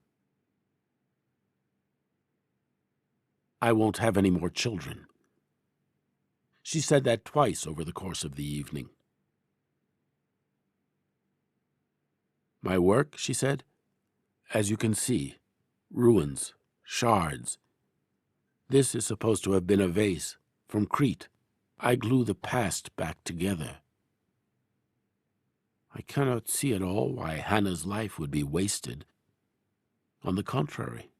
I won't have any more children. She said that twice over the course of the evening. My work, she said, as you can see, ruins, shards. This is supposed to have been a vase from Crete. I glue the past back together. I cannot see at all why Hannah's life would be wasted. On the contrary.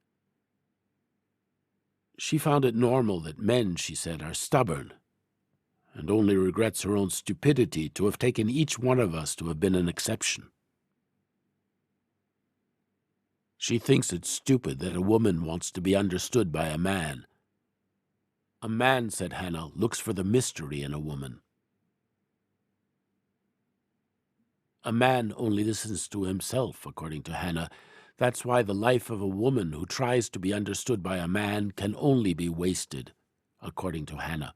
She found it normal that men, she said, are stubborn, and only regrets her own stupidity to have taken each one of us to have been an exception. She thinks it's stupid that a woman wants to be understood by a man. A man, said Hannah, looks for the mystery in a woman. A man only listens to himself, according to Hannah. That's why the life of a woman who tries to be understood by a man can only be wasted, according to Hannah.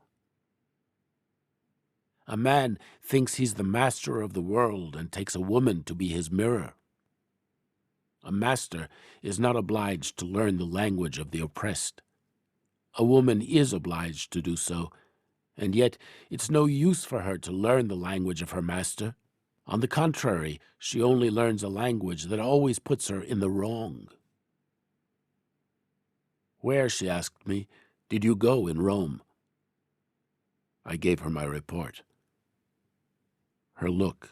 A man thinks he's the master of the world and takes a woman to be his mirror. A master is not obliged to learn the language of the oppressed. A woman is obliged to do so, and yet it's no use for her to learn the language of her master. On the contrary, she only learns a language that always puts her in the wrong. Where, she asked me, did you go in Rome? I gave her my report. Her look.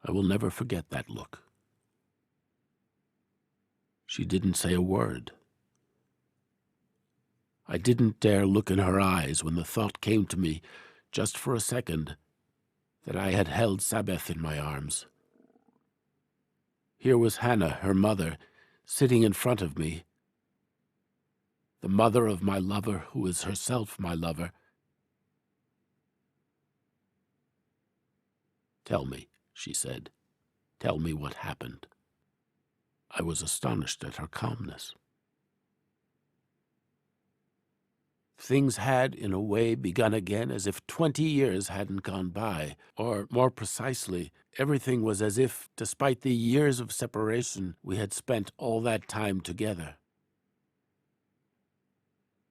I will never forget that look. She didn't say a word. I didn't dare look in her eyes when the thought came to me, just for a second, that I had held Sabeth in my arms. Here was Hannah, her mother, sitting in front of me, the mother of my lover who is herself my lover. Tell me, she said. Tell me what happened. I was astonished at her calmness. Things had, in a way, begun again as if 20 years hadn't gone by, or, more precisely, everything was as if, despite the years of separation, we had spent all that time together.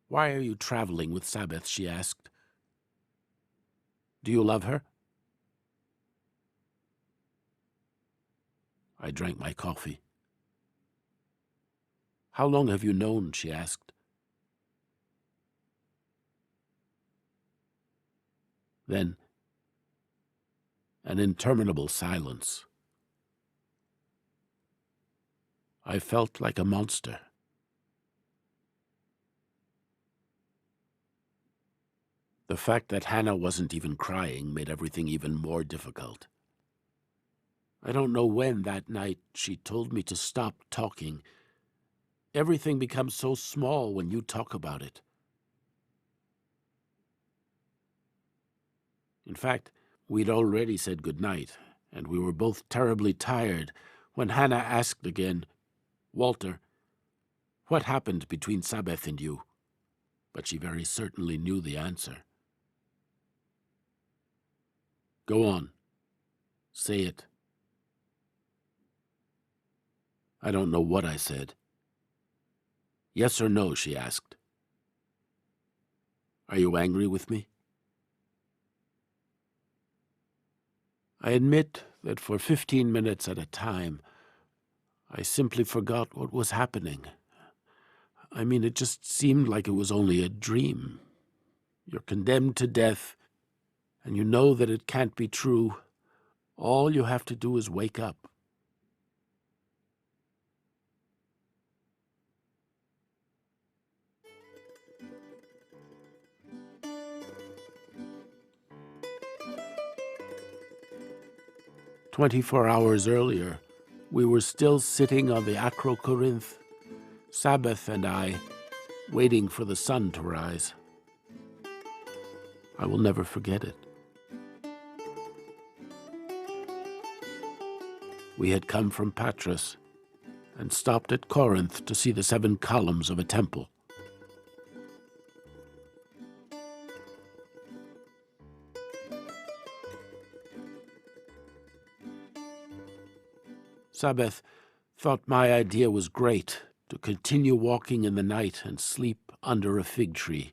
Why are you traveling with Sabeth? She asked. Do you love her? I drank my coffee. How long have you known? She asked. Then, an interminable silence. I felt like a monster. The fact that Hannah wasn't even crying made everything even more difficult. I don't know when that night she told me to stop talking. Everything becomes so small when you talk about it. In fact, we'd already said goodnight, and we were both terribly tired when Hannah asked again, Walter, what happened between Sabeth and you? But she very certainly knew the answer. Go on. Say it. I don't know what I said. Yes or no, she asked. Are you angry with me? I admit that for 15 minutes at a time, I simply forgot what was happening. I mean, it just seemed like it was only a dream. You're condemned to death, and you know that it can't be true. All you have to do is wake up. "24 hours earlier, we were still sitting on the Acro-Corinth, Sabbath and I, waiting for the sun to rise. I will never forget it. We had come from Patras and stopped at Corinth to see the 7 columns of a temple. Sabbath thought my idea was great, to continue walking in the night and sleep under a fig tree.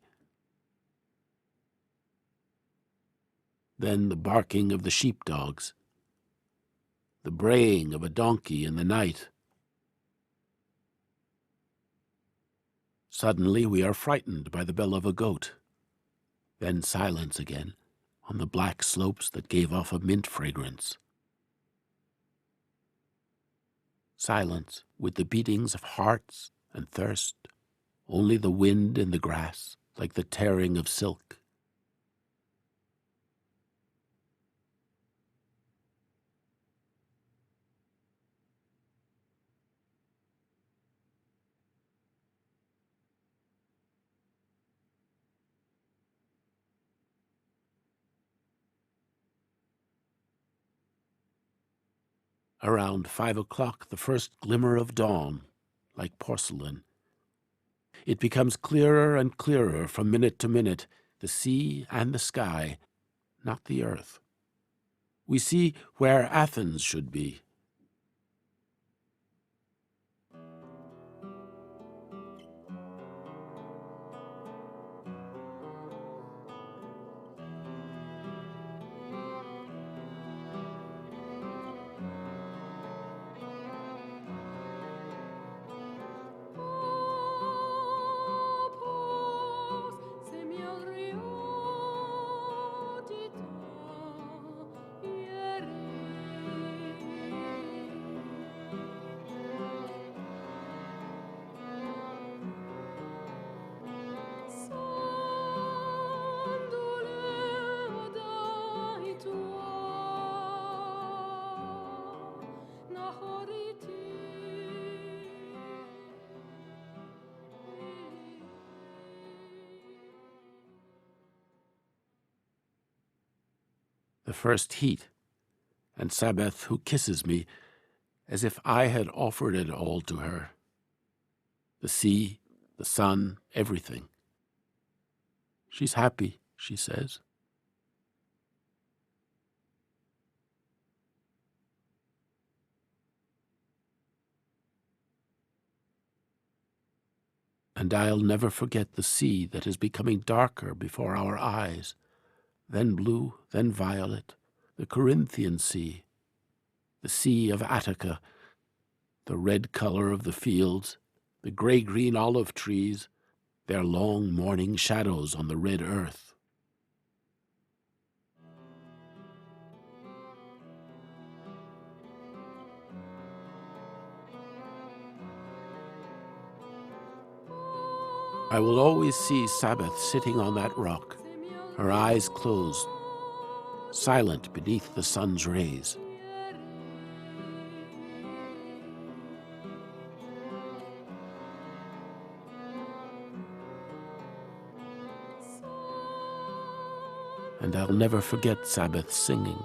Then the barking of the sheepdogs, the braying of a donkey in the night. Suddenly we are frightened by the bell of a goat. Then silence again on the black slopes that gave off a mint fragrance. Silence with the beatings of hearts and thirst, only the wind in the grass, like the tearing of silk. Around 5 o'clock, the first glimmer of dawn, like porcelain. It becomes clearer and clearer from minute to minute, the sea and the sky, not the earth. We see where Athens should be. The first heat, and Sabbath who kisses me as if I had offered it all to her. The sea, the sun, everything. She's happy, she says. And I'll never forget the sea that is becoming darker before our eyes, then blue, then violet, the Corinthian Sea, the Sea of Attica, the red color of the fields, the gray-green olive trees, their long morning shadows on the red earth. I will always see Sabbath sitting on that rock, her eyes closed, silent beneath the sun's rays. And I'll never forget Sabbath singing.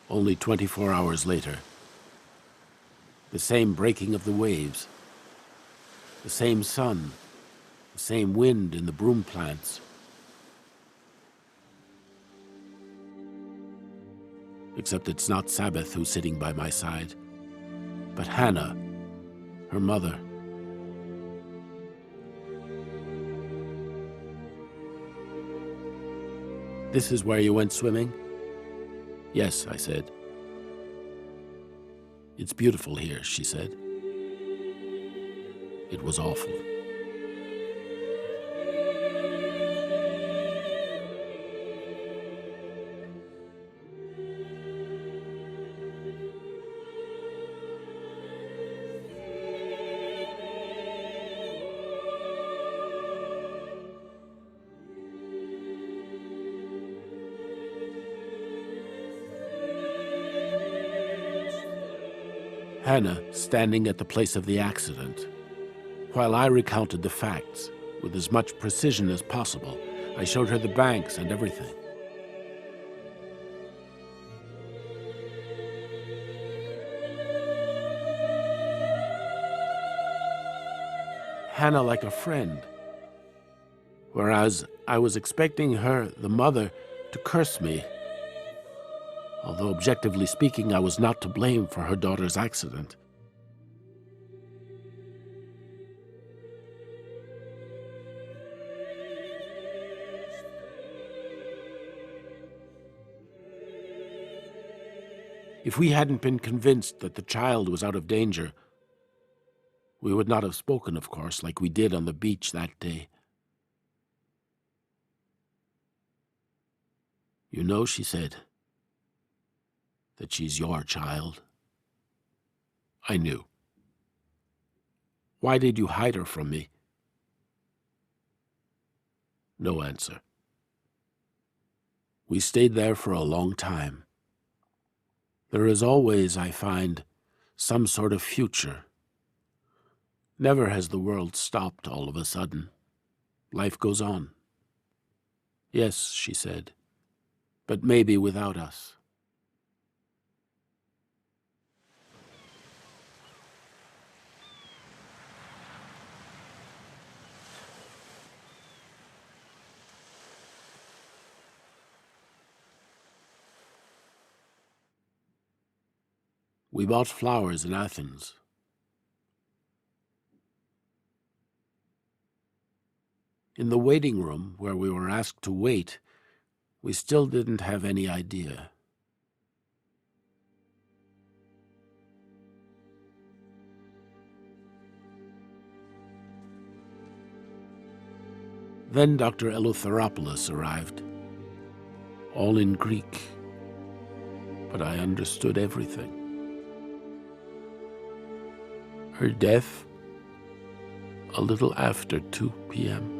Only 24 hours later, the same breaking of the waves, the same sun, the same wind in the broom plants. Except it's not Sabbath who's sitting by my side, but Hannah, her mother. This is where you went swimming? Yes, I said. It's beautiful here, she said. It was awful. Hannah standing at the place of the accident. While I recounted the facts with as much precision as possible, I showed her the banks and everything. Hannah like a friend, whereas I was expecting her, the mother, to curse me. Although objectively speaking, I was not to blame for her daughter's accident. If we hadn't been convinced that the child was out of danger, we would not have spoken, of course, like we did on the beach that day. You know, she said, that she's your child. I knew. Why did you hide her from me? No answer. We stayed there for a long time. There is always, I find, some sort of future. Never has the world stopped all of a sudden. Life goes on. Yes, she said, but maybe without us. We bought flowers in Athens. In the waiting room, where we were asked to wait, we still didn't have any idea. Then Dr. Eleutheropoulos arrived, all in Greek, but I understood everything. Her death, a little after 2 p.m.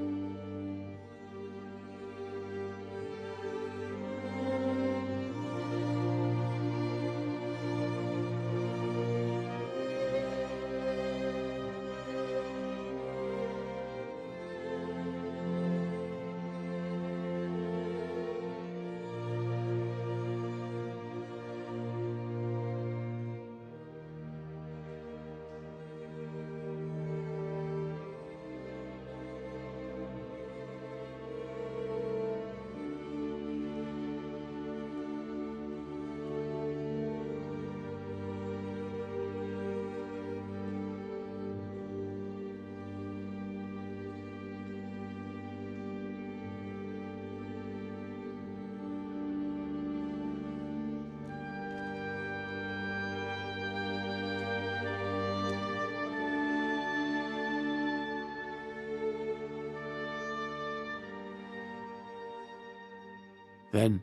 Then,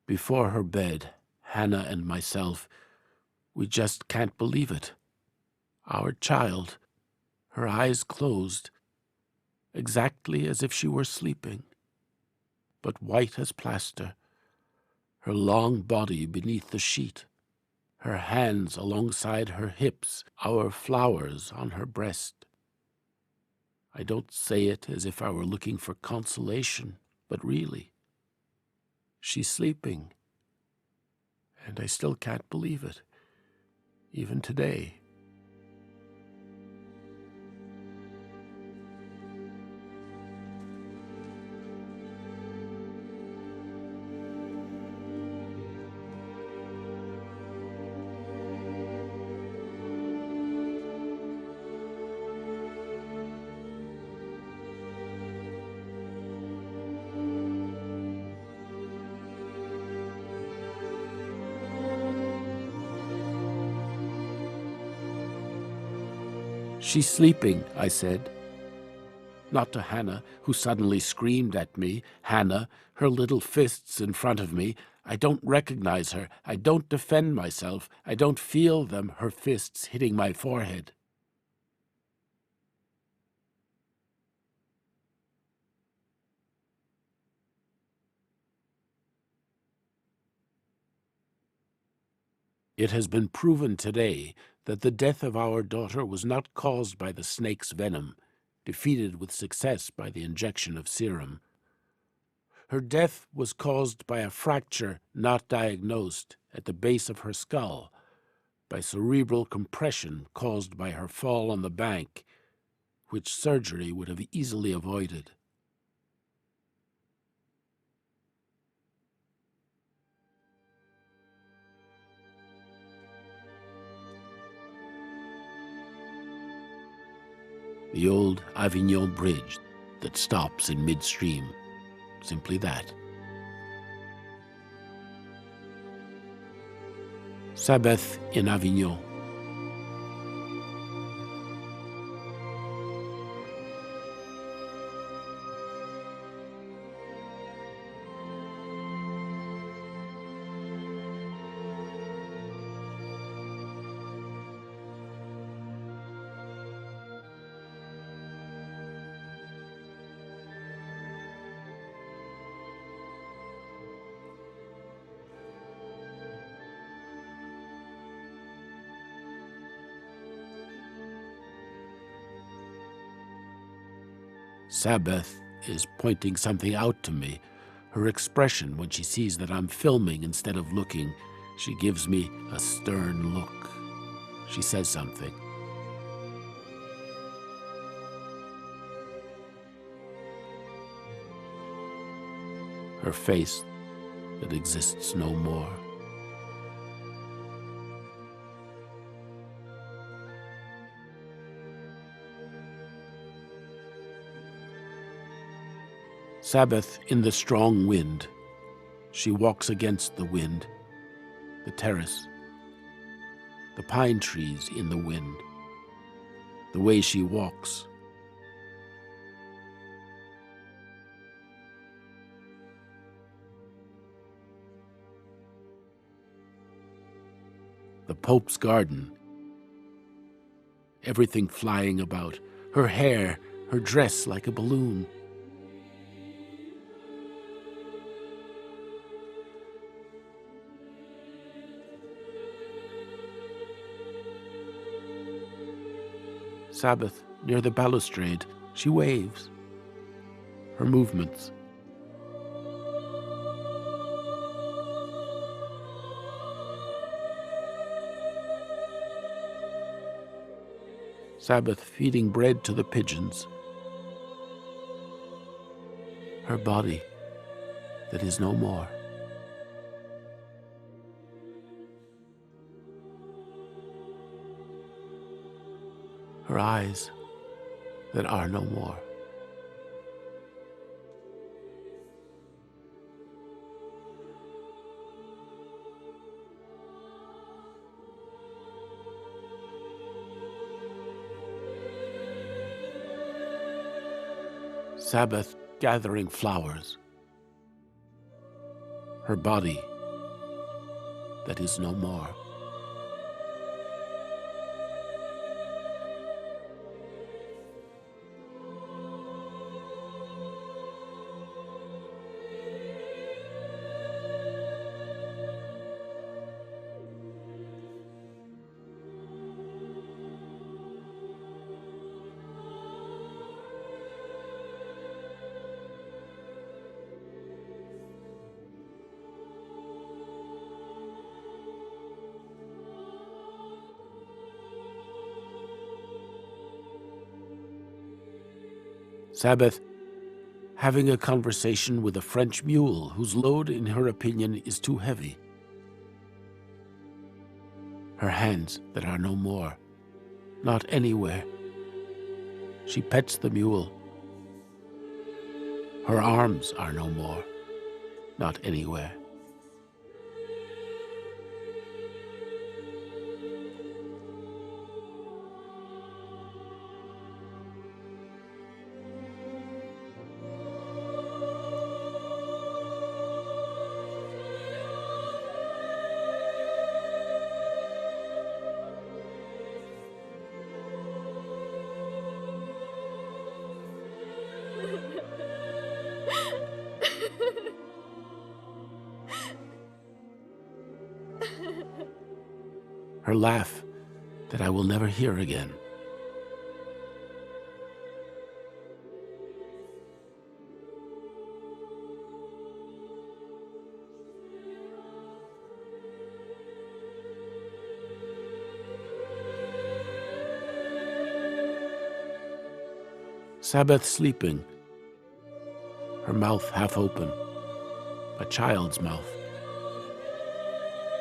before her bed, Hannah and myself, we just can't believe it. Our child, her eyes closed, exactly as if she were sleeping, but white as plaster, her long body beneath the sheet, her hands alongside her hips, our flowers on her breast. I don't say it as if I were looking for consolation, but really, she's sleeping, And I still can't believe it, even today. "She's sleeping," I said. Not to Hannah, who suddenly screamed at me. Hannah, her little fists in front of me. I don't recognize her. I don't defend myself. I don't feel them, her fists hitting my forehead. It has been proven today that the death of our daughter was not caused by the snake's venom, defeated with success by the injection of serum. Her death was caused by a fracture not diagnosed at the base of her skull, by cerebral compression caused by her fall on the bank, which surgery would have easily avoided. The old Avignon bridge that stops in midstream. Simply that. Sabbath in Avignon. Sabbath is pointing something out to me. Her expression when she sees that I'm filming instead of looking, she gives me a stern look. She says something. Her face that exists no more. Sabbath in the strong wind. She walks against the wind, the terrace, the pine trees in the wind, the way she walks. The Pope's garden, everything flying about, her hair, her dress like a balloon. Sabbath, near the balustrade, she waves. Her movements. Sabbath feeding bread to the pigeons. Her body that is no more. Her eyes that are no more. Sabbath gathering flowers. Her body that is no more. Sabbath having a conversation with a French mule whose load, in her opinion, is too heavy. Her hands that are no more, not anywhere. She pets the mule. Her arms are no more, not anywhere. Her laugh that I will never hear again. Sabbath sleeping, her mouth half open, a child's mouth.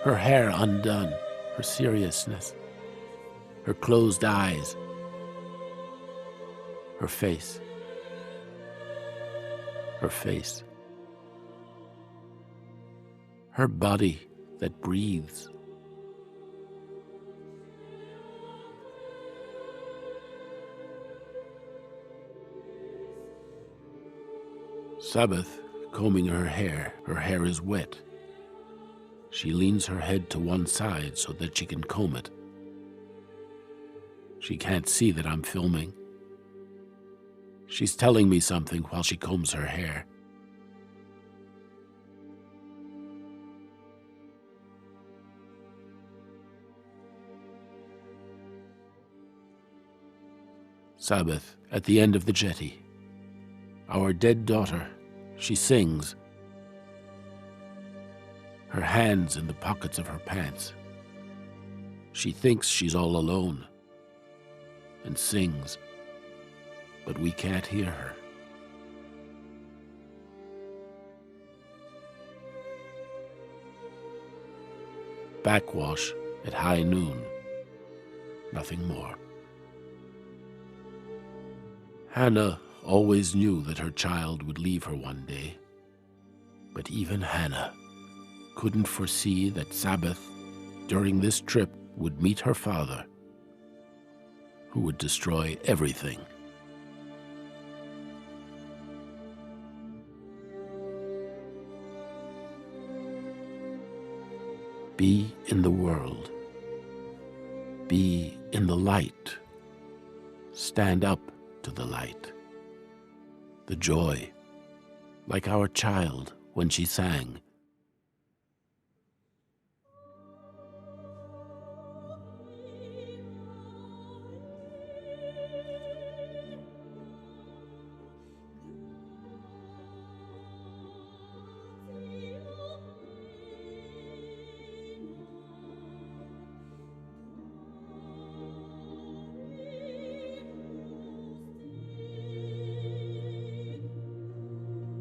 Her hair undone, her seriousness, her closed eyes, her face, her body that breathes. Sabbath combing her hair is wet. She leans her head to one side so that she can comb it. She can't see that I'm filming. She's telling me something while she combs her hair. Sabbath at the end of the jetty. Our dead daughter, she sings. Her hands in the pockets of her pants. She thinks she's all alone and sings, but we can't hear her. Backwash at high noon, nothing more. Hannah always knew that her child would leave her one day, but even Hannah couldn't foresee that Sabbath, during this trip, would meet her father, who would destroy everything. Be in the world. Be in the light. Stand up to the light. The joy, like our child when she sang.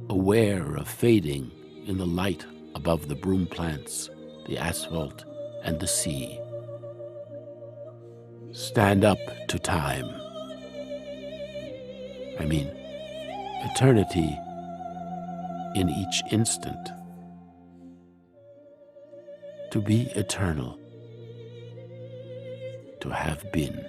Aware of fading in the light above the broom plants, the asphalt, and the sea. Stand up to time. I mean, eternity in each instant. To be eternal. To have been.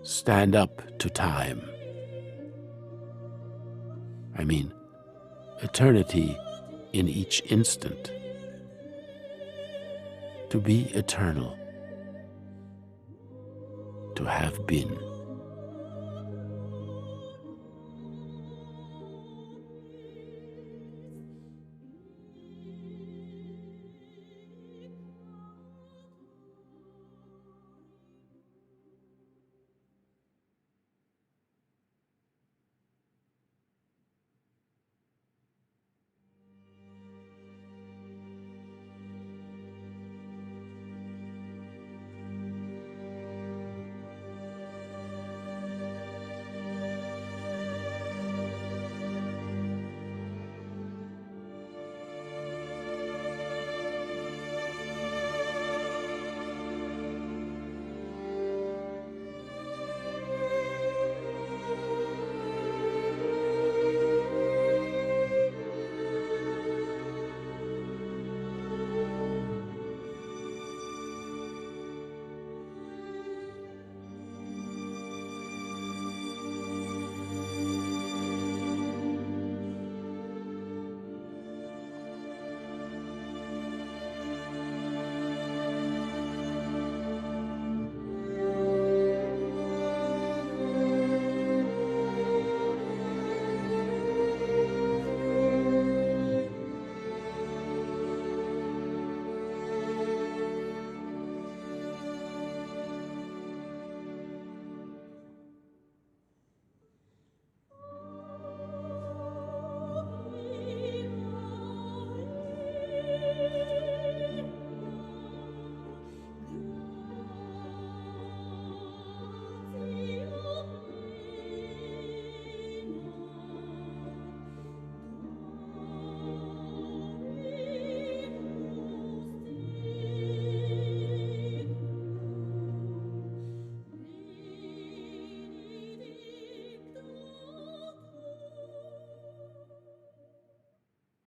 Stand up to time. I mean, eternity in each instant. To be eternal. To have been.